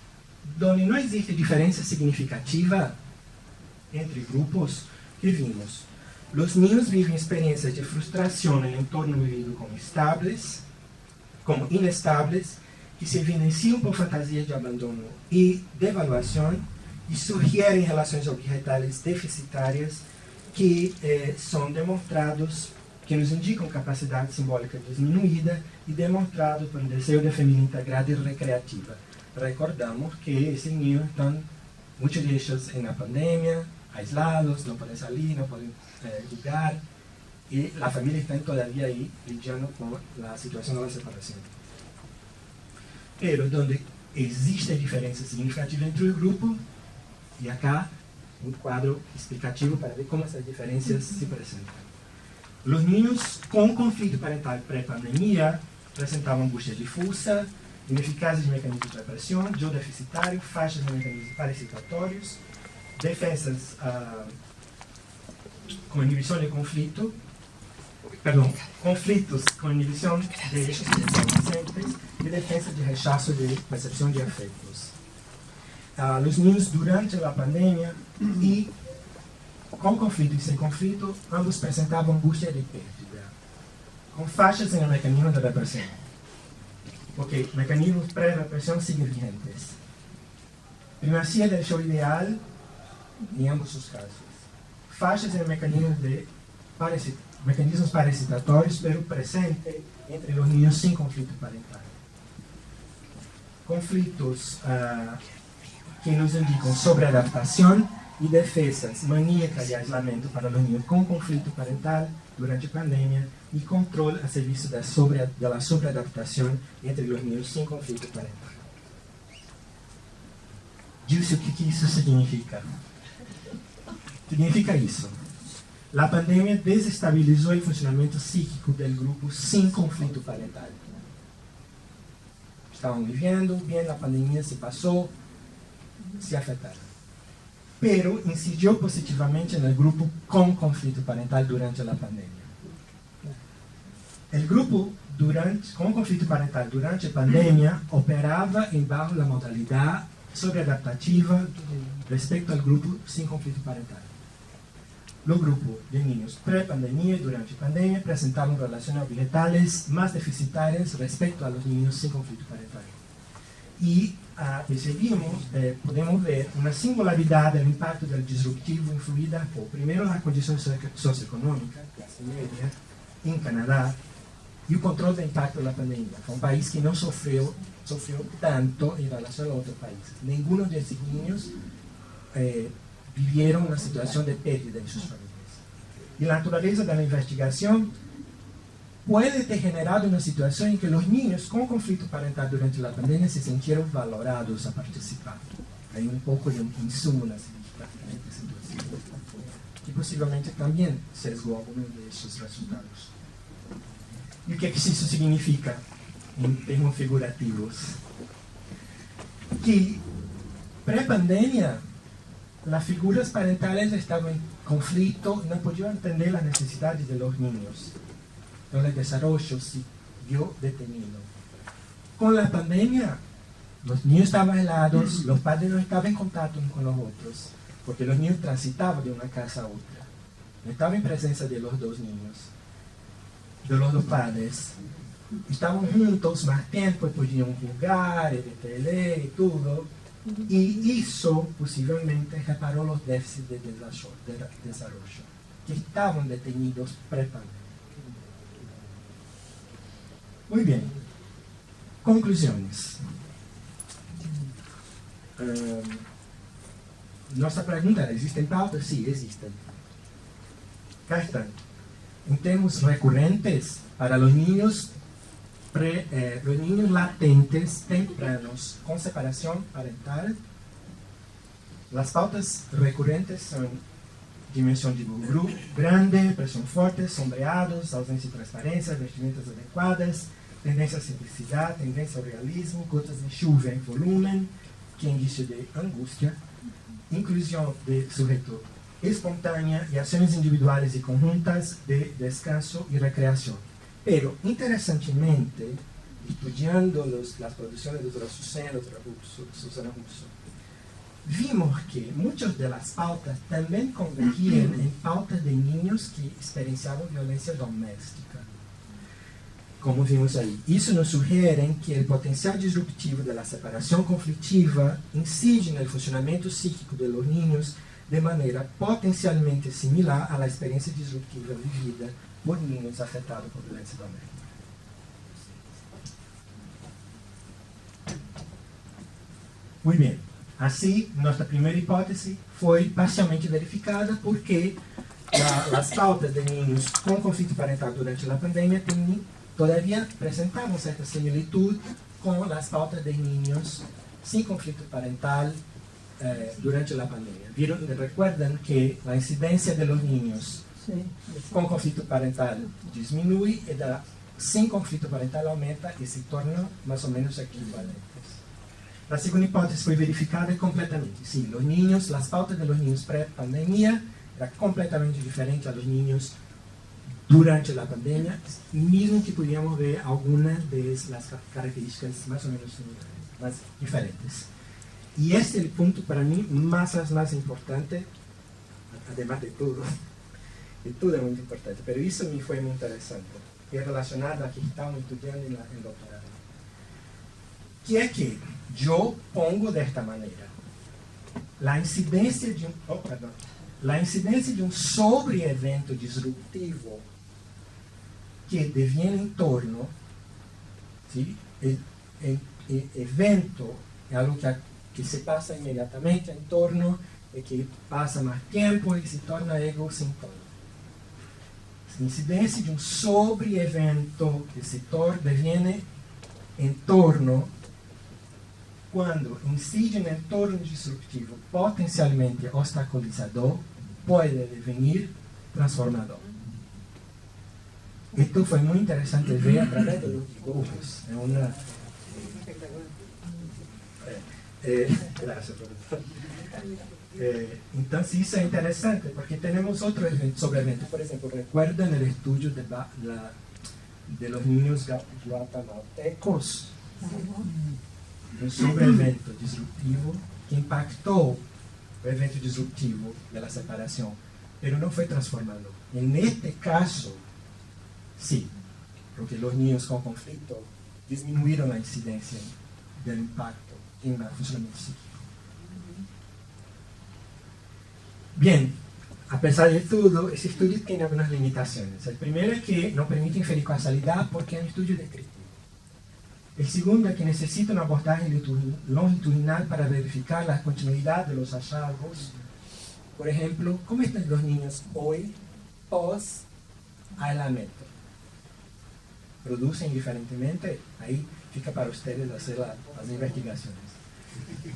onde não existe diferença significativa entre grupos, que vimos. Os niños vivem experiências de frustração em entorno vivido como inestables, que se evidenciam por fantasias de abandono e devaluação, e sugerem relações objetais deficitárias que são demonstrados que nos indicam capacidade simbólica disminuída e demonstrado por um desejo de família integrada e recreativa. Recordamos que esses niños estão, muitos de ellos na pandemia, aislados, não podem sair, não podem jugar, e a família está todavía aí lidiando com a situação da separação. Pero onde existe diferença significativa entre o grupo, e acá um quadro explicativo para ver como essas diferenças se apresentam. Os niños com conflito parental pré-pandemia apresentavam angústia difusa, ineficazes de mecanismos de repressão, yo deficitário, faixas de mecanismos parasitatórios, defensas com inibição de conflito, conflitos com inibição de eixos adolescentes e defesa de rechazo de percepção de afetos. Os niños durante a pandemia e com conflito e sem conflito, ambos apresentavam angústia de pérdida, com faixas no mecanismo de repressão. Porque mecanismos pré-repressão siguen vigentes. Primacía del show ideal em ambos os casos. Faixas no mecanismos parasitatórios, pero presente entre os niños sem conflito parental. Conflitos que nos indicam sobre adaptação e defesas maníacas de aislamento para os niños com conflito parental durante a pandemia e controle a serviço da sobreadaptação entre os niños sem conflito parental. Diz o que isso significa? Significa isso. A pandemia desestabilizou o funcionamento psíquico do grupo sem conflito parental. Estavam vivendo bem, a pandemia se passou, se afetaram. Pero incidiu positivamente no grupo com conflito parental durante a pandemia. O grupo com conflito parental durante a pandemia operava embaixo da modalidade sobreadaptativa respeito ao grupo sem conflito parental. O grupo de niños pré-pandemia e durante a pandemia apresentavam relações bilaterales mais deficitárias respeito a los niños sem conflito parental. E podemos ver uma singularidade do impacto do disruptivo influída por, primeiro, a condição socioeconômica, classe média, em Canadá, e o controle do impacto da pandemia. Foi um país que não sofreu tanto em relação a outros países. Nenhum desses niños vivieron uma situação de pérdida em suas famílias. E a natureza da investigação pode ter generado uma situação em que os niños com conflito parental durante a pandemia se sentiram valorados a participar. Há pouco de insumo nas diferentes situações. E possivelmente também sesgou alguns desses resultados. E o que isso significa em termos figurativos? Que pré-pandemia as figuras parentales estavam em conflito e não podiam entender as necessidades de los niños. Então, o desenvolvimento se viu detenido. Com a pandemia, os niños estavam aislados, os padres não estavam em contato uns com os outros, porque os niños transitavam de uma casa a outra. Não estavam em presença de los dois niños, de los dos padres. Estavam juntos mais tempo e podiam jogar, ver tele e tudo. E isso possivelmente reparou os déficits de desenvolvimento que estavam detenidos pré-pandemia. Muito bem. Conclusões. Nossa pergunta era: existem pautas? Sim, existem. Cá estão. Em termos recorrentes, para os niños latentes tempranos com separação parental, as pautas recorrentes são dimensão de grupo grande, pressão forte, sombreados, ausência de transparência, vestimentas adequadas, tendência à simplicidade, tendência ao realismo, gotas de chuva em volume, que é indício de angústia, inclusão de sujeito espontânea e ações individuais e conjuntas de descanso e recreação. Pero, interessantemente, estudando as produções de Susana Russo, vimos que muitas das pautas também convergiam em pautas de niños que experienciavam violência doméstica. Como vimos aí, isso nos sugere que o potencial disruptivo da separação conflitiva incide no funcionamento psíquico de los niños de maneira potencialmente similar à experiência disruptiva vivida por niños afectados por violencia doméstica. Muy bien, así nuestra primera hipótesis fue parcialmente verificada porque las pautas de niños con conflicto parental durante la pandemia todavía presentaban cierta similitud con las pautas de niños sin conflicto parental durante la pandemia. Recuerdan que la incidencia de los niños con conflicto parental disminuye y la sin conflicto parental aumenta y se tornan más o menos equivalentes. La segunda hipótesis fue verificada completamente. Sí, los niños, las pautas de los niños pre-pandemia eran completamente diferentes a los niños durante la pandemia, mismo que podíamos ver algunas de las características más o menos similares, más diferentes. Y este es el punto para mí más importante, además de todo. Y todo es muy importante, pero eso me fue muy interesante, que es relacionado a que estamos estudiando en el doctorado. Que es que yo pongo de esta manera la incidencia de un sobreevento disruptivo que deviene en torno, ¿sí? El evento es algo que se pasa inmediatamente en torno, que pasa más tiempo y se torna egocentrónico. La incidencia de un sobreevento que se deviene en torno cuando incide en el entorno disruptivo potencialmente obstaculizador, puede devenir transformador. Esto fue muy interesante ver a través de los dibujos. Gracias, profesor. Entonces eso es interesante porque tenemos otro sobreevento. Por ejemplo, recuerdan el estudio de los niños guatemaltecos. Un sobreevento disruptivo que impactó el evento disruptivo de la separación, pero no fue transformador. En este caso, sí, porque los niños con conflicto disminuyeron la incidencia del impacto en el funcionamiento psíquico. Bien, a pesar de todo, ese estudio tiene algunas limitaciones. El primero es que no permite inferir causalidad porque es un estudio descriptivo. El segundo es que necesita un abordaje longitudinal para verificar la continuidad de los hallazgos. Por ejemplo, ¿cómo están los niños hoy post-aislamiento? ¿Producen diferentemente? Ahí fica para ustedes hacer las investigaciones.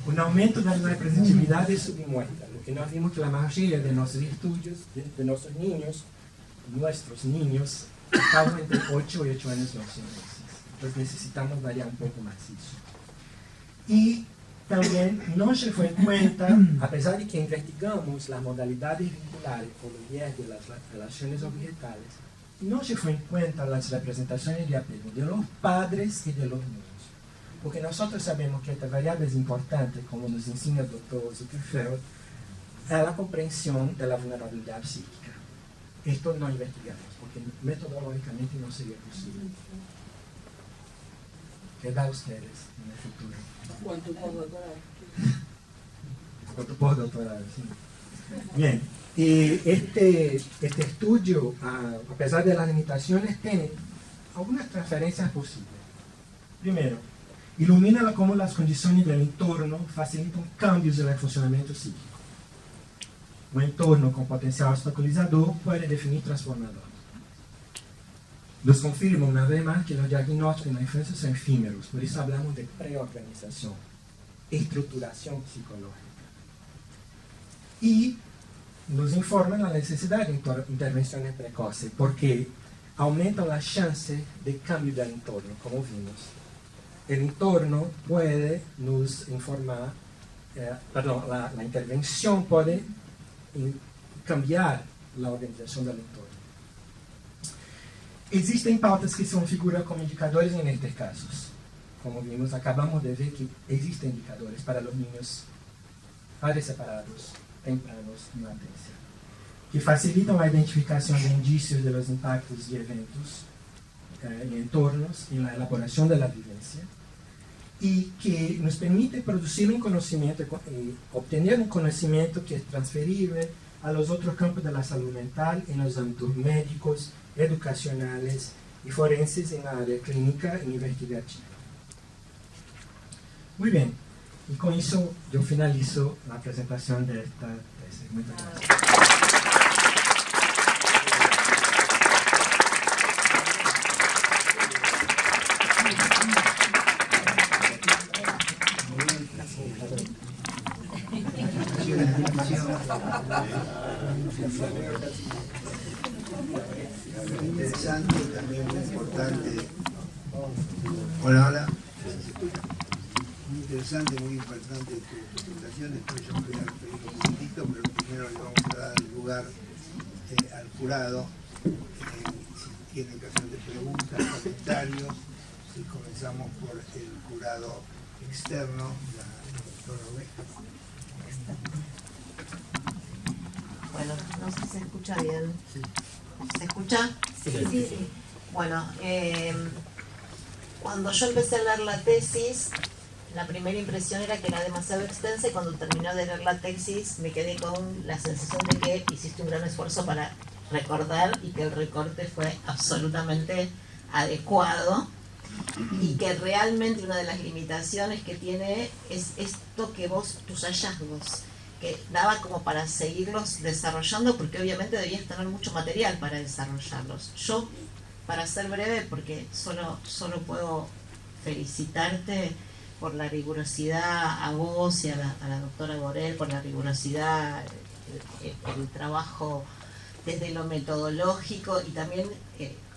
Un aumento de la representatividad de submuestra, porque nos vimos que la mayoría de nuestros estudios, de nuestros niños, estaban entre 8 y 8 años y 11 meses. Entonces necesitamos variar un poco más eso. Y también no se fue en cuenta, a pesar de que investigamos las modalidades vinculares por los 10 de las relaciones objetales, no se fue en cuenta las representaciones de apego de los padres y de los niños. Porque nosotros sabemos que esta variable es importante, como nos enseña el doctor Zuckerfeld, a la comprensión de la vulnerabilidad psíquica. Esto no investigamos, porque metodológicamente no sería posible. ¿Qué da a ustedes en el futuro? ¿Cuánto postdoctorado? ¿Cuánto postdoctorado? Sí. Bien, y este estudio, a pesar de las limitaciones, tiene algunas transferencias posibles. Primero, ilumina cómo las condiciones del entorno facilitan cambios en el funcionamiento psíquico. Un entorno con potencial obstaculizador puede definir transformador. Nos confirma una vez más que los diagnósticos en la infancia son efímeros, por eso hablamos de preorganización, estructuración psicológica. Y nos informa la necesidad de intervenciones precoces, porque aumentan las chances de cambio del entorno, como vimos. El entorno puede nos informar, la intervención puede cambiar la organización del entorno. Existen pautas que son figuras como indicadores en estos casos. Como vimos, acabamos de ver que existen indicadores para los niños padres separados, tempranos en latencia, que facilitan la identificación de indicios de los impactos y eventos en entornos en la elaboración de la vivencia, y que nos permite producir un conocimiento, obtener un conocimiento que es transferible a los otros campos de la salud mental en los ámbitos médicos, educacionales y forenses en la área clínica e investigativa. Muy bien, y con eso yo finalizo la presentación de esta tesis. Muchas gracias. Interesante, también muy importante. Hola, hola. Muy interesante, muy importante tu presentación. Después yo me voy a referir un poquitito, pero primero le vamos a dar el lugar al jurado. Si tienen que hacer preguntas, comentarios, si comenzamos por el jurado externo, la doctora Oveja. Bueno, no sé si se escucha bien. ¿Se escucha? Sí. Bueno, cuando yo empecé a leer la tesis, la primera impresión era que era demasiado extensa y cuando terminé de leer la tesis me quedé con la sensación de que hiciste un gran esfuerzo para recordar y que el recorte fue absolutamente adecuado y que realmente una de las limitaciones que tiene es esto que vos, tus hallazgos, que daba como para seguirlos desarrollando porque obviamente debías tener mucho material para desarrollarlos. Yo, para ser breve, porque solo puedo felicitarte por la rigurosidad a vos y a la doctora Borel, por la rigurosidad, el trabajo desde lo metodológico y también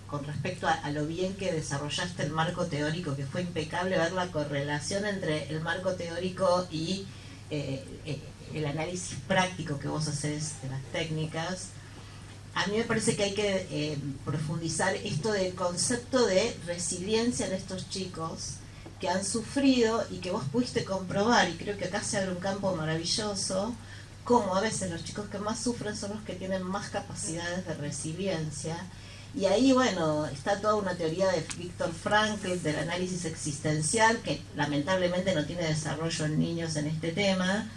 con respecto a lo bien que desarrollaste el marco teórico, que fue impecable ver la correlación entre el marco teórico y el análisis práctico que vos haces de las técnicas. A mí me parece que hay que profundizar esto del concepto de resiliencia en estos chicos que han sufrido y que vos pudiste comprobar, y creo que acá se abre un campo maravilloso, cómo a veces los chicos que más sufren son los que tienen más capacidades de resiliencia. Y ahí, bueno, está toda una teoría de Viktor Frankl del análisis existencial, que lamentablemente no tiene desarrollo en niños en este tema,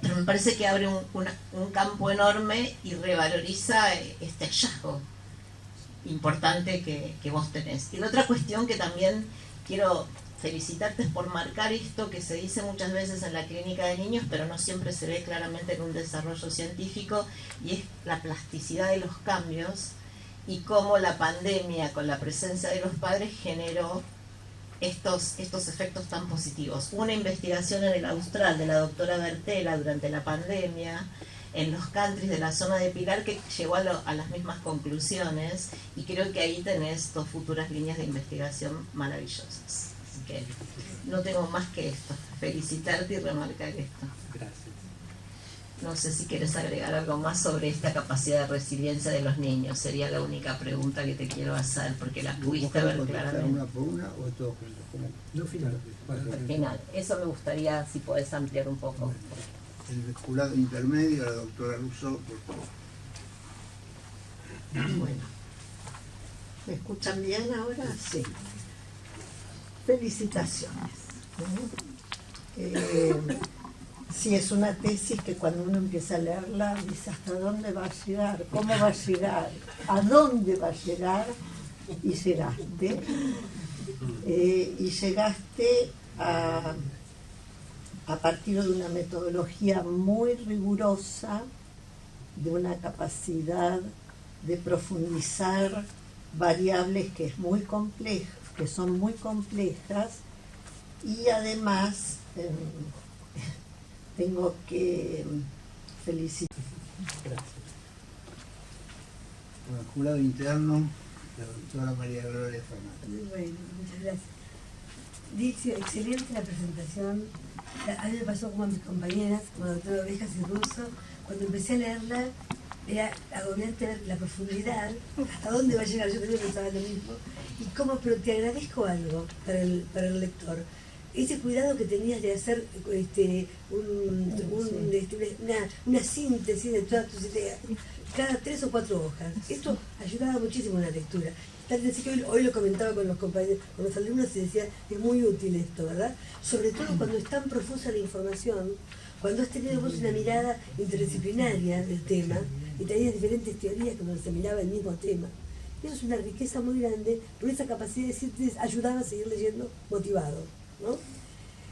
pero me parece que abre un campo enorme y revaloriza este hallazgo importante que vos tenés. Y la otra cuestión que también quiero felicitarte es por marcar esto que se dice muchas veces en la clínica de niños, pero no siempre se ve claramente en un desarrollo científico, y es la plasticidad de los cambios y cómo la pandemia con la presencia de los padres generó estos efectos tan positivos. Una investigación en el Austral de la doctora Bertela durante la pandemia en los countries de la zona de Pilar que llegó a las mismas conclusiones, y creo que ahí tenés dos futuras líneas de investigación maravillosas. Así que no tengo más que esto, felicitarte y remarcar esto. Gracias. No sé si quieres agregar algo más sobre esta capacidad de resiliencia de los niños. Sería la única pregunta que te quiero hacer, porque la pudiste ver claramente. ¿Una por una o todo junto? No, final. Al final, eso me gustaría si podés ampliar un poco. El jurado intermedio, la doctora Rousseau, por favor. Bueno, ¿me escuchan bien ahora? Sí. Felicitaciones. Sí, es una tesis que cuando uno empieza a leerla dice hasta dónde va a llegar, cómo va a llegar, a dónde va a llegar, y llegaste. Y llegaste a partir de una metodología muy rigurosa, de una capacidad de profundizar variables que son muy complejas, y además tengo que felicitar. Gracias. Bueno, el jurado interno, la doctora María Gloria Fernández. Bueno, muchas gracias. Dice, excelente la presentación. A mí me pasó como a mis compañeras, como la doctora Ovejas y Russo, cuando empecé a leerla, era agobiante ver la profundidad, hasta dónde va a llegar, yo también pensaba lo mismo, pero te agradezco algo para el lector. Ese cuidado que tenías de hacer una síntesis de todas tus ideas, cada 3 o 4 hojas. Esto ayudaba muchísimo en la lectura. Tal vez que hoy lo comentaba con los compañeros, con los alumnos, y decía, es muy útil esto, ¿verdad? Sobre todo cuando es tan profusa la información, cuando has tenido vos una mirada interdisciplinaria del tema, y tenías diferentes teorías cuando se miraba el mismo tema. Y eso es una riqueza muy grande, por esa capacidad de decirte, ayudar a seguir leyendo motivado, ¿no?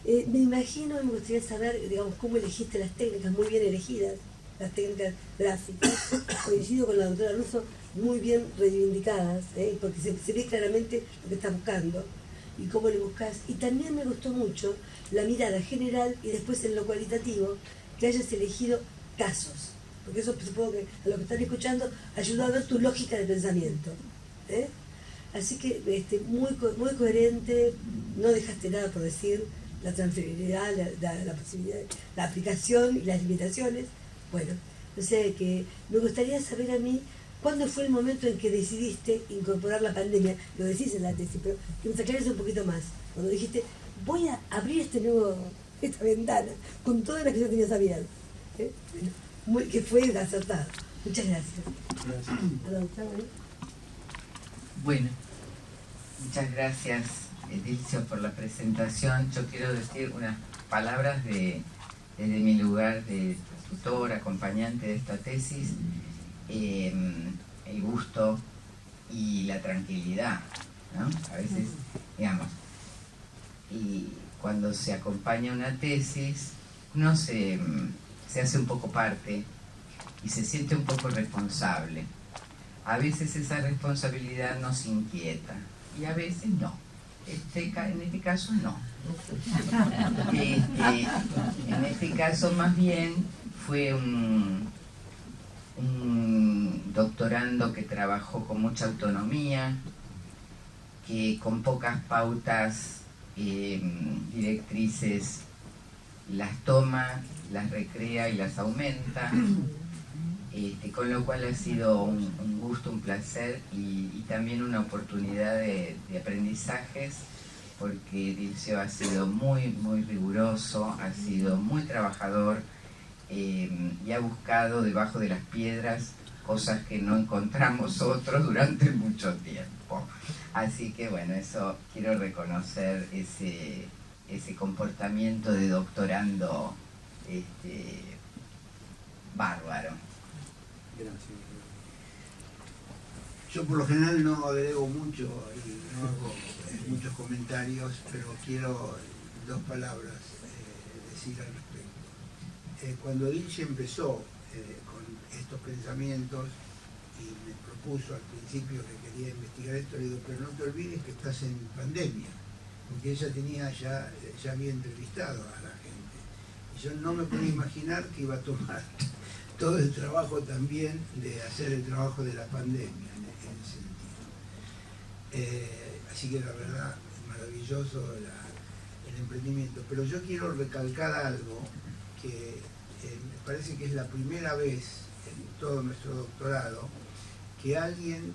Me imagino, me gustaría saber, digamos, cómo elegiste las técnicas, muy bien elegidas, las técnicas gráficas. Coincido con la doctora Russo, muy bien reivindicadas, porque se ve claramente lo que estás buscando y cómo le buscas. Y también me gustó mucho la mirada general y después en lo cualitativo, que hayas elegido casos, porque eso supongo que a los que están escuchando ayudó a ver tu lógica de pensamiento. Así que muy coherente, no dejaste nada por decir, la transferibilidad, la posibilidad, la aplicación y las limitaciones. Bueno, o sea que me gustaría saber a mí cuándo fue el momento en que decidiste incorporar la pandemia. Lo decís en la tesis, pero que me aclares un poquito más. Cuando dijiste, voy a abrir esta ventana con todas las que yo tenía abiertas. Que fue acertado. Muchas gracias. Bueno, muchas gracias, Edilcio, por la presentación. Yo quiero decir unas palabras desde mi lugar de tutor, acompañante de esta tesis, el gusto y la tranquilidad, ¿no? A veces, digamos, y cuando se acompaña una tesis, uno se hace un poco parte y se siente un poco responsable. A veces esa responsabilidad nos inquieta y a veces no. En este caso no. En este caso más bien fue un doctorando que trabajó con mucha autonomía, que con pocas pautas directrices las toma, las recrea y las aumenta, con lo cual ha sido un gusto, un placer y también una oportunidad de aprendizajes, porque Edilcio ha sido muy, muy riguroso, ha sido muy trabajador y ha buscado debajo de las piedras cosas que no encontramos otros durante mucho tiempo. Así que bueno, eso quiero reconocer ese comportamiento de doctorando bárbaro. Gracias. Yo por lo general no agrego mucho y no hago muchos comentarios, pero quiero dos palabras decir al respecto. Cuando Edilcio empezó con estos pensamientos y me propuso al principio que quería investigar esto, le digo, pero no te olvides que estás en pandemia, porque ella ya había entrevistado a la gente. Y yo no me podía imaginar que iba a tomar todo el trabajo también de hacer el trabajo de la pandemia en ese sentido. Así que la verdad es maravilloso el emprendimiento. Pero yo quiero recalcar algo que me parece que es la primera vez en todo nuestro doctorado que alguien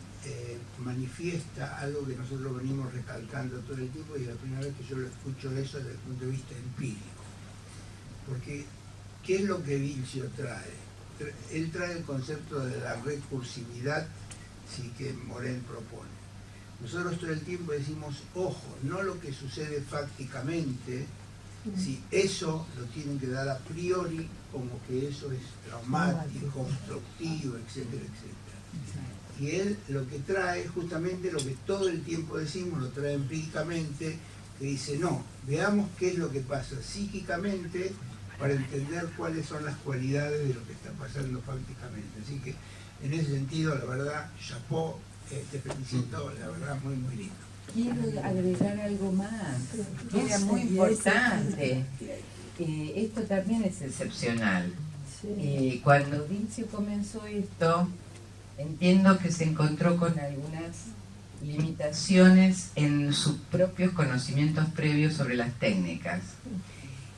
manifiesta algo que nosotros venimos recalcando todo el tiempo, y es la primera vez que yo lo escucho eso desde el punto de vista empírico. Porque, ¿qué es lo que Edilcio trae? Él trae el concepto de la recursividad, sí, que Morel propone. Nosotros todo el tiempo decimos, ojo, no lo que sucede fácticamente, si eso lo tienen que dar a priori como que eso es traumático, constructivo, etcétera, etcétera. Y él lo que trae justamente lo que todo el tiempo decimos, lo trae empíricamente, que dice, no, veamos qué es lo que pasa psíquicamente para entender cuáles son las cualidades de lo que está pasando fácticamente. Así que en ese sentido, la verdad, chapeau, te felicito, la verdad, muy, muy lindo. Quiero agregar algo más, que era muy importante. Esto también es excepcional. Cuando Edilcio comenzó esto, entiendo que se encontró con algunas limitaciones en sus propios conocimientos previos sobre las técnicas.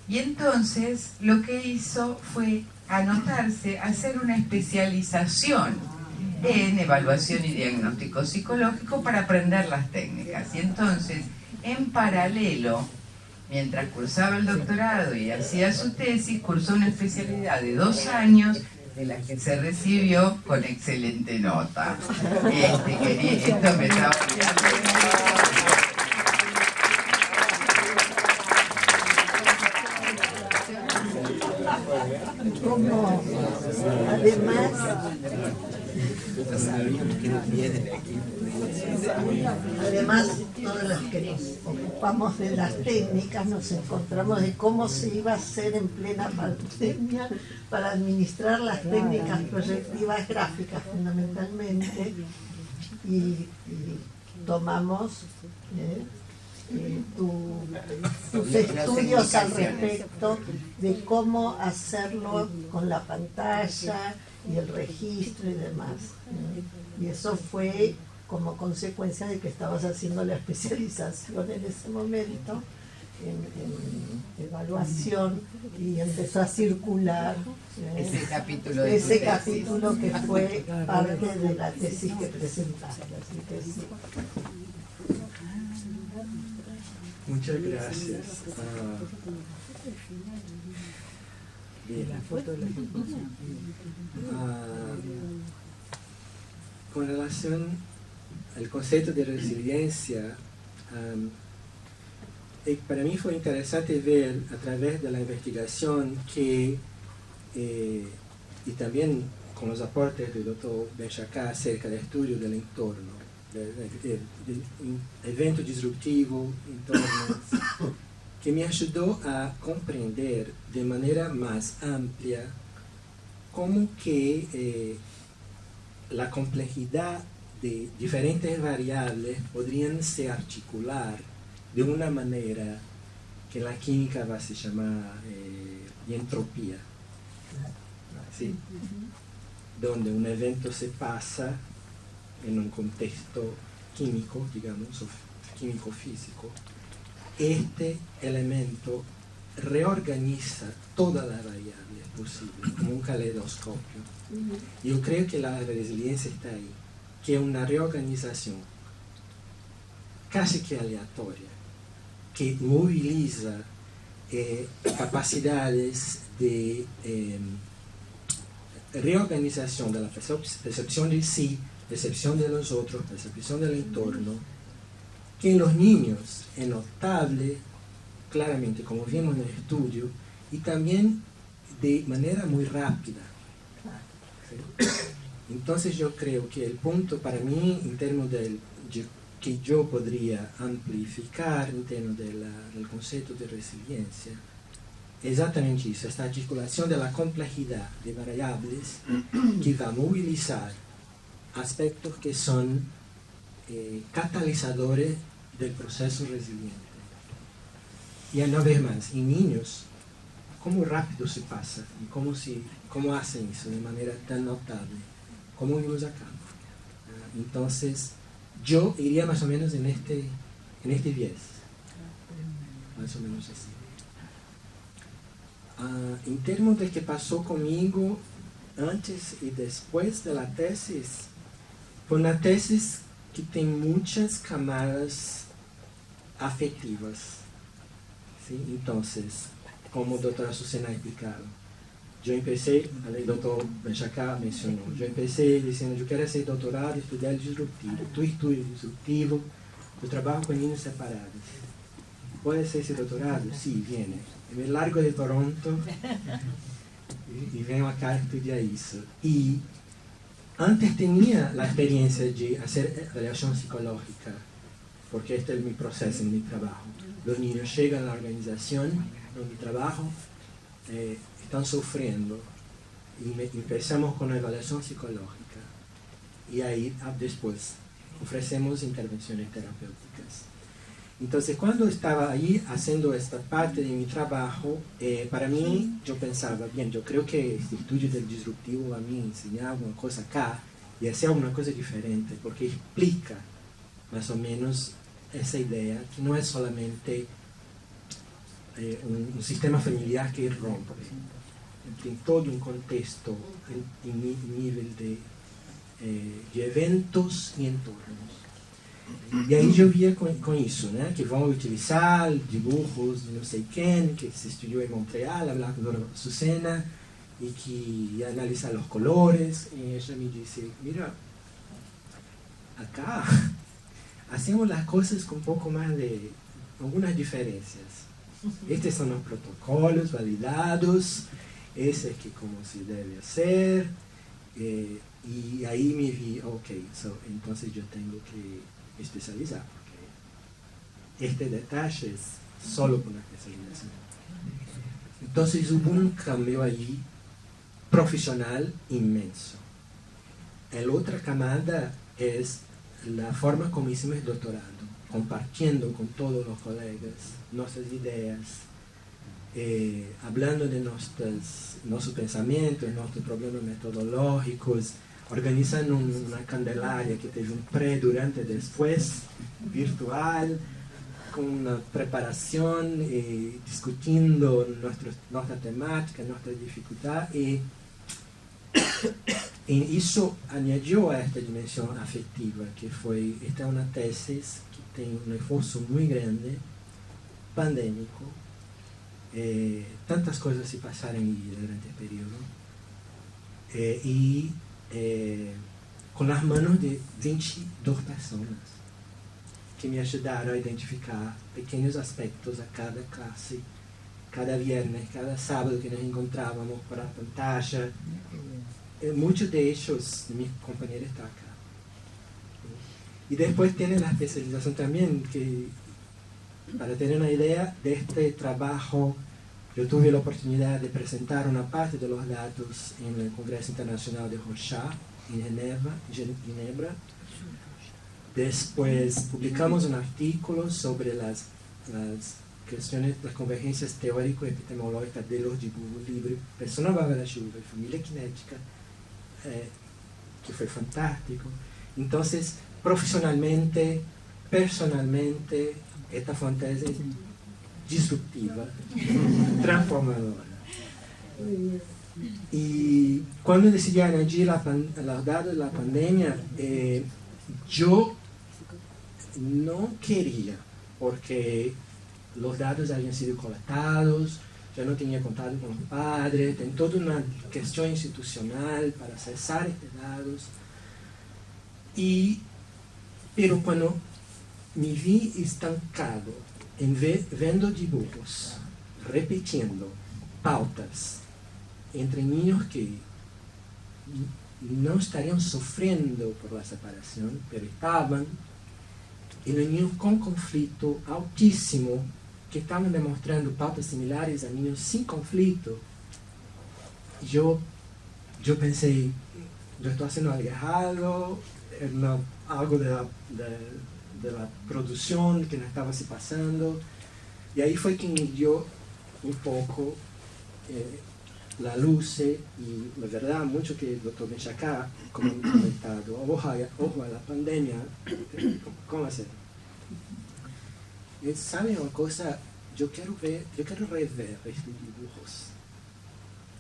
Y entonces lo que hizo fue anotarse, hacer una especialización en evaluación y diagnóstico psicológico para aprender las técnicas. Y entonces, en paralelo, mientras cursaba el doctorado y hacía su tesis, cursó una especialidad de 2 años, de la que se recibió con excelente nota. Esto me estaba Como además además todas las que nos ocupamos de las técnicas nos encontramos de cómo se iba a hacer en plena pandemia para administrar las técnicas proyectivas gráficas fundamentalmente y tomamos tus estudios al respecto de cómo hacerlo con la pantalla y el registro y demás. Y eso fue como consecuencia de que estabas haciendo la especialización en ese momento en evaluación y empezó a circular Ese capítulo que fue parte de la tesis que presentaste. Así que sí. Muchas gracias. Bien. Con relación al concepto de resiliencia, para mí fue interesante ver a través de la investigación que, y también con los aportes del doctor Benchaca acerca del estudio del entorno, del evento disruptivo, entorno, que me ayudó a comprender de manera más amplia cómo que la complejidad de diferentes variables podrían se articular de una manera que en la química va a se llamar entropía, ¿sí? Donde un evento se pasa en un contexto químico, digamos, o químico-físico. Este elemento reorganiza todas las variables posibles, como un caleidoscopio. Yo creo que la resiliencia está ahí, que es una reorganización casi que aleatoria, que moviliza capacidades de reorganización de la percepción de sí, percepción de los otros, percepción del entorno, que en los niños es notable claramente, como vimos en el estudio, y también de manera muy rápida. ¿Sí? Entonces yo creo que el punto para mí, en términos del que yo podría amplificar en términos del concepto de resiliencia, es exactamente eso, esta articulación de la complejidad de variables que va a movilizar aspectos que son catalizadores del proceso resiliente. Y una vez más, en niños, cómo rápido se pasa y cómo hacen eso de manera tan notable, como vimos acá. Entonces, yo iría más o menos en este 10, más o menos así. En términos de qué pasó conmigo antes y después de la tesis, fue una tesis que tiene muchas camadas afectivas, ¿sí? Entonces, como a doutora Azucena ha explicado, yo empecé, el doctor Benchaca mencionó, yo empecé diciendo, yo quiero hacer doutorado y estudiar el disruptivo. Tú estudias disruptivo, yo trabajo con niños separados. ¿Puede ser ese doutorado? Sí, viene. Me largo de Toronto y vengo acá a estudiar eso. Y antes tenía la experiencia de hacer evaluación psicológica, porque este es mi proceso en mi trabajo. Los niños llegan a la organización donde trabajo, están sufriendo, y empezamos con la evaluación psicológica. Y ahí después ofrecemos intervenciones terapéuticas. Entonces, cuando estaba ahí haciendo esta parte de mi trabajo, para mí, yo pensaba, bien, yo creo que este estudio del disruptivo a mí enseñaba una cosa acá y hacía una cosa diferente, porque explica más o menos esa idea, que no es solamente un sistema familiar que rompe, en todo un contexto, en nivel de eventos y entornos. E aí eu via com isso, né? Que vão utilizar dibujos de não sei quem, que se estudou em Montreal, hablar com a Dora Azucena, e que analisar os colores. E ela me disse, mira, acá hacemos as coisas com um pouco mais de algumas diferenças. Estes são os protocolos validados, esse é que como se deve fazer. E aí me vi, ok, então eu tenho que especializar, porque este detalle solo con la especialización. Entonces hubo un cambio allí profesional inmenso. La otra camada es la forma como hicimos el doctorado, compartiendo con todos los colegas nuestras ideas, hablando de nuestros pensamientos, nuestros problemas metodológicos, organizando una candelaria que tiene un pre, durante, después, virtual, con una preparación, discutiendo nuestra temática, nuestra dificultad, y eso añadió a esta dimensión afectiva, que fue, esta es una tesis que tiene un esfuerzo muy grande, pandémico, tantas cosas se pasaron durante el periodo, y con las manos de 22 personas que me ayudaron a identificar pequeños aspectos a cada clase, cada viernes, cada sábado que nos encontrábamos por la pantalla. Muchos de ellos, mis compañeros, están acá. Y después tiene la especialización también, que para tener una idea de este trabajo, yo tuve la oportunidad de presentar una parte de los datos en el Congreso Internacional de Rorschach en Ginebra. Después publicamos un artículo sobre las cuestiones, las convergencias teórico-epistemológicas de los dibujos libres, persona bárbara Juve, familia cinética, que fue fantástico. Entonces, profesionalmente, personalmente, esta fue una tesis disruptiva, transformadora. Y cuando decidí añadir los datos de la pandemia, yo no quería, porque los datos habían sido colectados, yo no tenía contacto con los padres, tenía toda una cuestión institucional para accesar estos datos. Pero cuando me vi estancado viendo dibujos, repitiendo pautas entre niños que no estarían sufriendo por la separación, pero estaban, y los niños con conflicto altísimo, que estaban demostrando pautas similares a niños sin conflicto, yo pensé, yo estoy haciendo algo errado, algo de la producción que no estaba se pasando, y ahí fue que me dio un poco la luz, y la verdad, mucho que el doctor Benchacá ha comentado, ojo a la pandemia, ¿cómo hacer? ¿Saben una cosa? Yo quiero rever estos dibujos.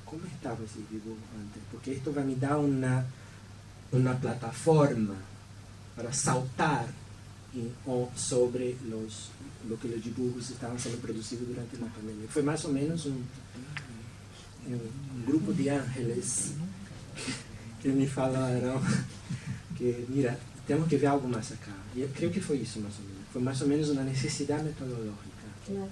¿Cómo estaba ese dibujo antes? Porque esto va a me dar una plataforma para saltar sobre lo que los dibujos estaban siendo producidos durante la pandemia. Fue más o menos un grupo de ángeles que me falaron que, mira, tenemos que ver algo más acá. Y creo que fue eso más o menos. Fue más o menos una necesidad metodológica. Claro.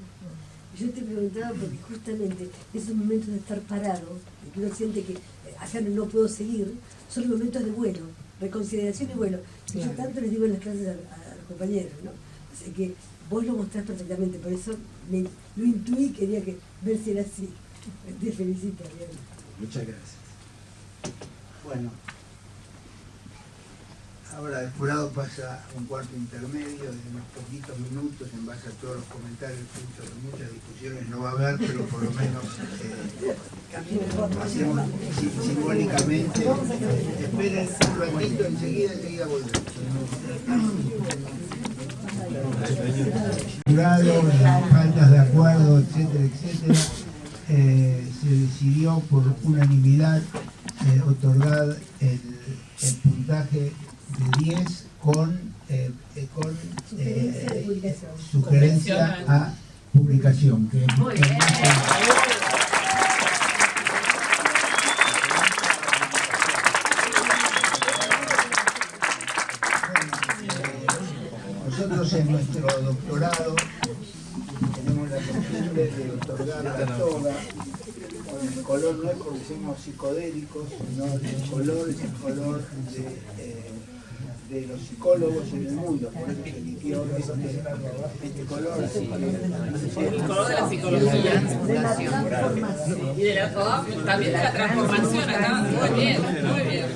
Yo te preguntaba porque justamente esos momentos de estar parado, que uno siente que acá no puedo seguir, son los momentos de vuelo, reconsideración y vuelo. Claro. Yo tanto les digo en las clases a los compañeros, ¿no? Así que vos lo mostrás perfectamente, por eso lo intuí, quería ver si era así. Te felicito, bien. Muchas gracias. Bueno, ahora el jurado pasa a un cuarto intermedio de unos poquitos minutos en base a todos los comentarios, muchas discusiones no va a haber, pero por lo menos hacemos simbólicamente. Esperen un ratito, enseguida volvemos. Jurado, las faltas de acuerdo, etcétera, se decidió por unanimidad otorgar el puntaje de 10 con sugerencia a publicación. Muy bien. Nosotros en nuestro doctorado tenemos la costumbre de otorgar la toga. El color no es porque somos psicodélicos, sino el color es el color de los psicólogos en el mundo, por eso se eligió este color. El color de la psicología y de también de la transformación acá. Muy bien, muy bien.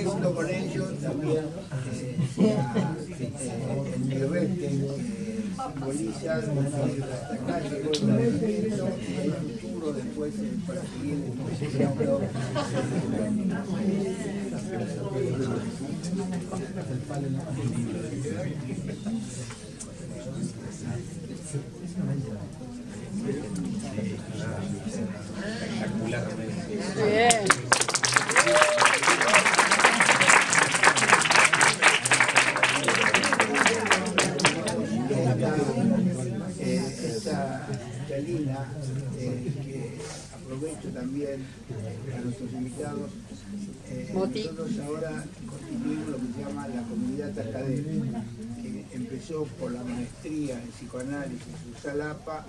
Junto con ellos también el mirbete simboliza esta calle, el futuro después para seguir desarrollando. Esta línea que aprovecho también a nuestros invitados, nosotros ahora constituimos lo que se llama la comunidad académica, que empezó por la maestría en psicoanálisis en Usalapa.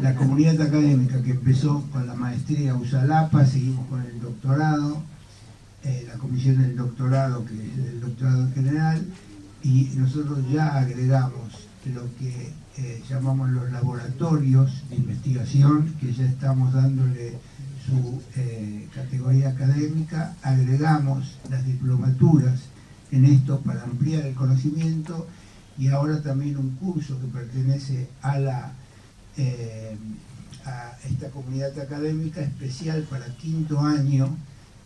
La comunidad académica que empezó con la maestría Usalapa, seguimos con el doctorado, la comisión del doctorado, que es el doctorado en general, y nosotros ya agregamos lo que llamamos los laboratorios de investigación, que ya estamos dándole su categoría académica, agregamos las diplomaturas en esto para ampliar el conocimiento, y ahora también un curso que pertenece a esta comunidad académica especial para quinto año,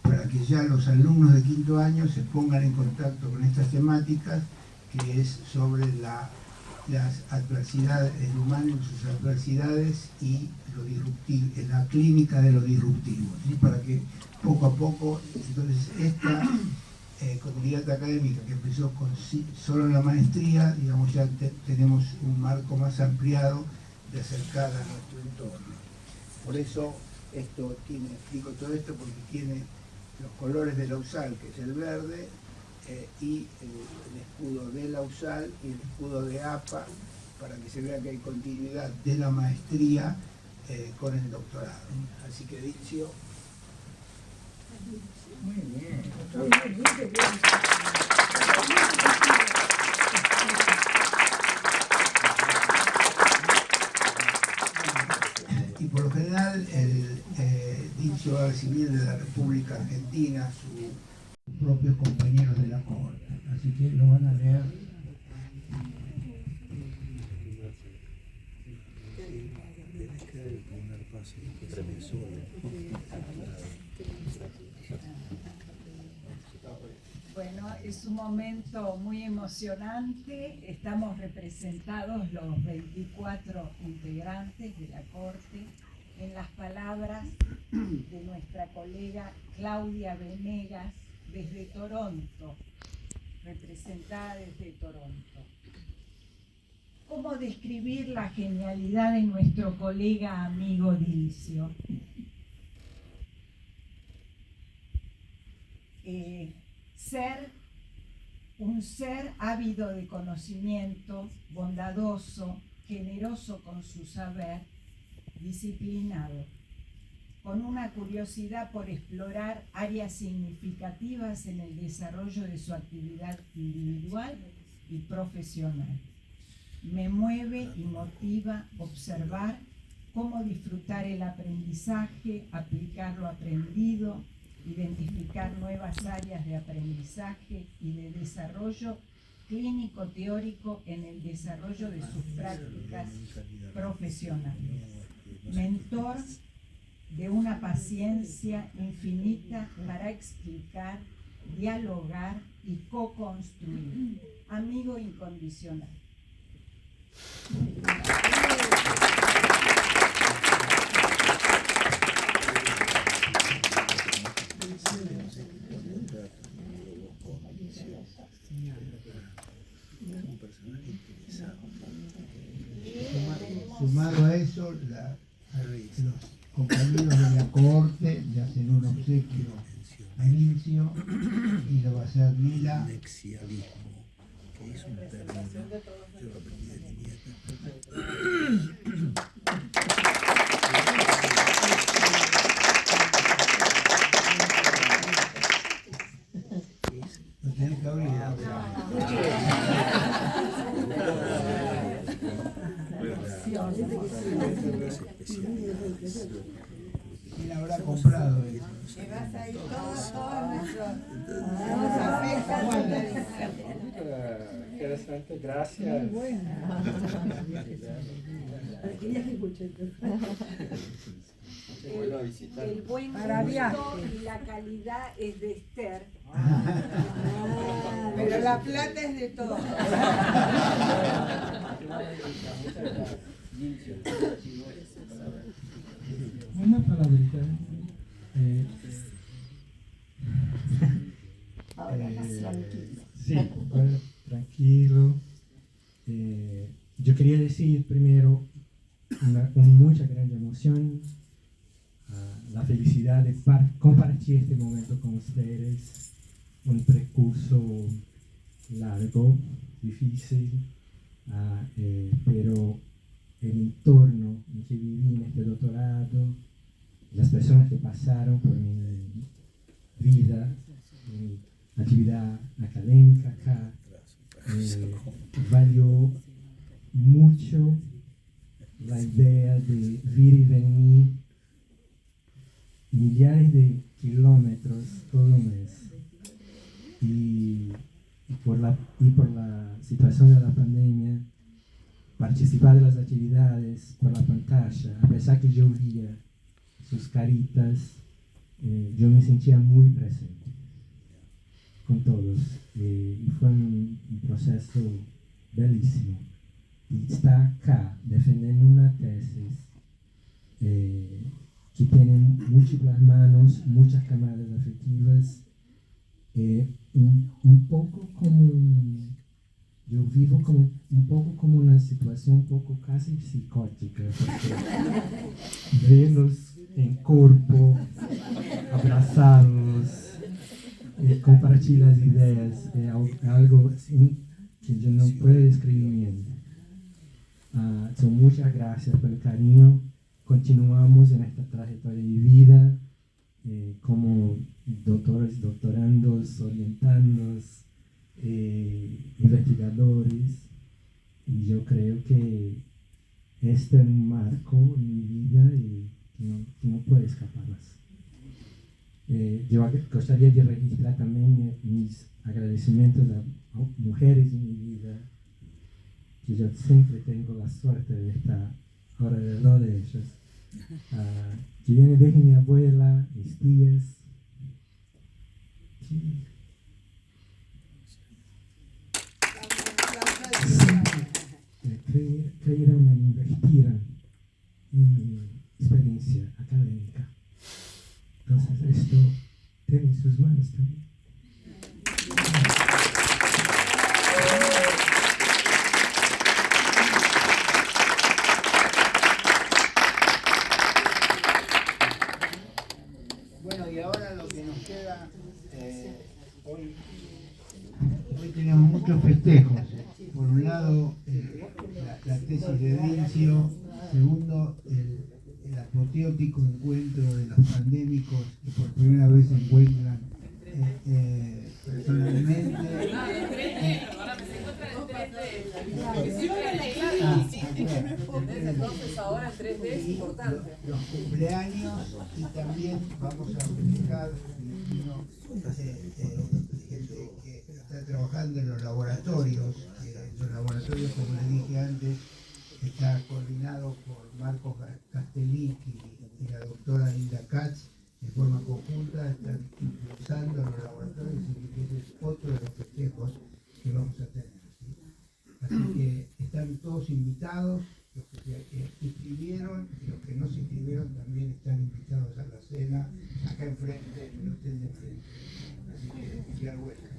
para que ya los alumnos de quinto año se pongan en contacto con estas temáticas, que es sobre las adversidades, el humano y sus adversidades y lo disruptivo, la clínica de lo disruptivo, ¿sí? Para que poco a poco, entonces esta comunidad académica que empezó con solo la maestría, digamos, ya tenemos un marco más ampliado de acercar a nuestro entorno. Por eso explico todo esto porque tiene los colores de la USAL, que es el verde, y el escudo de la USAL y el escudo de APA, para que se vea que hay continuidad de la maestría con el doctorado. Así que Dizio. Muy bien. Y por lo general el Dizio va a recibir de la República Argentina sus propios compañeros de la corte. Así que lo van a leer. Bueno, es un momento muy emocionante. Estamos representados los 24 integrantes de la Corte en las palabras de nuestra colega Claudia Venegas desde Toronto, representada desde Toronto. ¿Cómo describir la genialidad de nuestro colega amigo Dizio? Ser un ser ávido de conocimiento, bondadoso, generoso con su saber, disciplinado, con una curiosidad por explorar áreas significativas en el desarrollo de su actividad individual y profesional. Me mueve y motiva observar cómo disfrutar el aprendizaje, aplicar lo aprendido, identificar nuevas áreas de aprendizaje y de desarrollo clínico teórico en el desarrollo de sus prácticas profesionales. Mentor de una paciencia infinita para explicar, dialogar y co-construir. Amigo incondicional. Sumado a eso, los compañeros de la corte le hacen un obsequio a Dizio y lo va a hacer Mila que es un término, yo lo aprendí de mi nieta. Lo tenés que abrir. ¿Quién habrá comprado eso? Llevas ahí todo nuestro Interesante, gracias. Muy bueno. Quería que escuchen. El buen Para viaje. gusto y la calidad es de Esther. Pero la plata es de todos. Una palabrita. Ahora más tranquilo. Sí, ahora tranquilo. Yo quería decir primero con mucha gran emoción la felicidad de compartir este momento con ustedes. Un percurso largo, difícil, pero el entorno en que viví en este doctorado, las personas que pasaron por mi vida, mi actividad académica acá, valió mucho la idea de vir y venir millares de kilómetros todo un mes. Y por la situación de la pandemia, participar de las actividades por la pantalla, a pesar que yo veía sus caritas, yo me sentía muy presente con todos. Y fue un proceso bellísimo. Y estar acá defendiendo una tesis que tiene múltiples manos, muchas camadas afectivas, un poco como yo vivo como un poco como una situación un poco casi psicótica, porque verlos en cuerpo, abrazarlos, compartir las ideas, algo que yo no puedo describir bien. So, muchas gracias por el cariño. Continuamos en esta trayectoria de vida como doctores, doctorandos, orientandos, investigadores, y yo creo que este es un marco en mi vida y que no puede escapar más. Yo gustaría de registrar también mis agradecimientos a mujeres en mi vida, que yo siempre tengo la suerte de estar alrededor de ellas, que viene desde mi abuela, mis tías, que creyeron en invertir en mi experiencia académica. Entonces esto tiene en sus manos también. Bueno, y ahora lo que nos queda, hoy tenemos muchos festejos. Por un lado, la tesis de Dincio, segundo, el apoteótico encuentro de los pandémicos que por primera vez se encuentran personalmente. Entonces ahora en 3D es importante. Los cumpleaños, y también vamos a festejar gente que está trabajando en los laboratorios. Los laboratorios, como les dije antes, está coordinado por Marcos Castellicchi y la doctora Linda Katz. De forma conjunta están impulsando los laboratorios, y que ese es otro de los festejos que vamos a tener, ¿sí? Así que están todos invitados, los que se inscribieron y los que no se inscribieron también están invitados a la cena acá enfrente, en el hotel de enfrente. Así que, ya vuelta.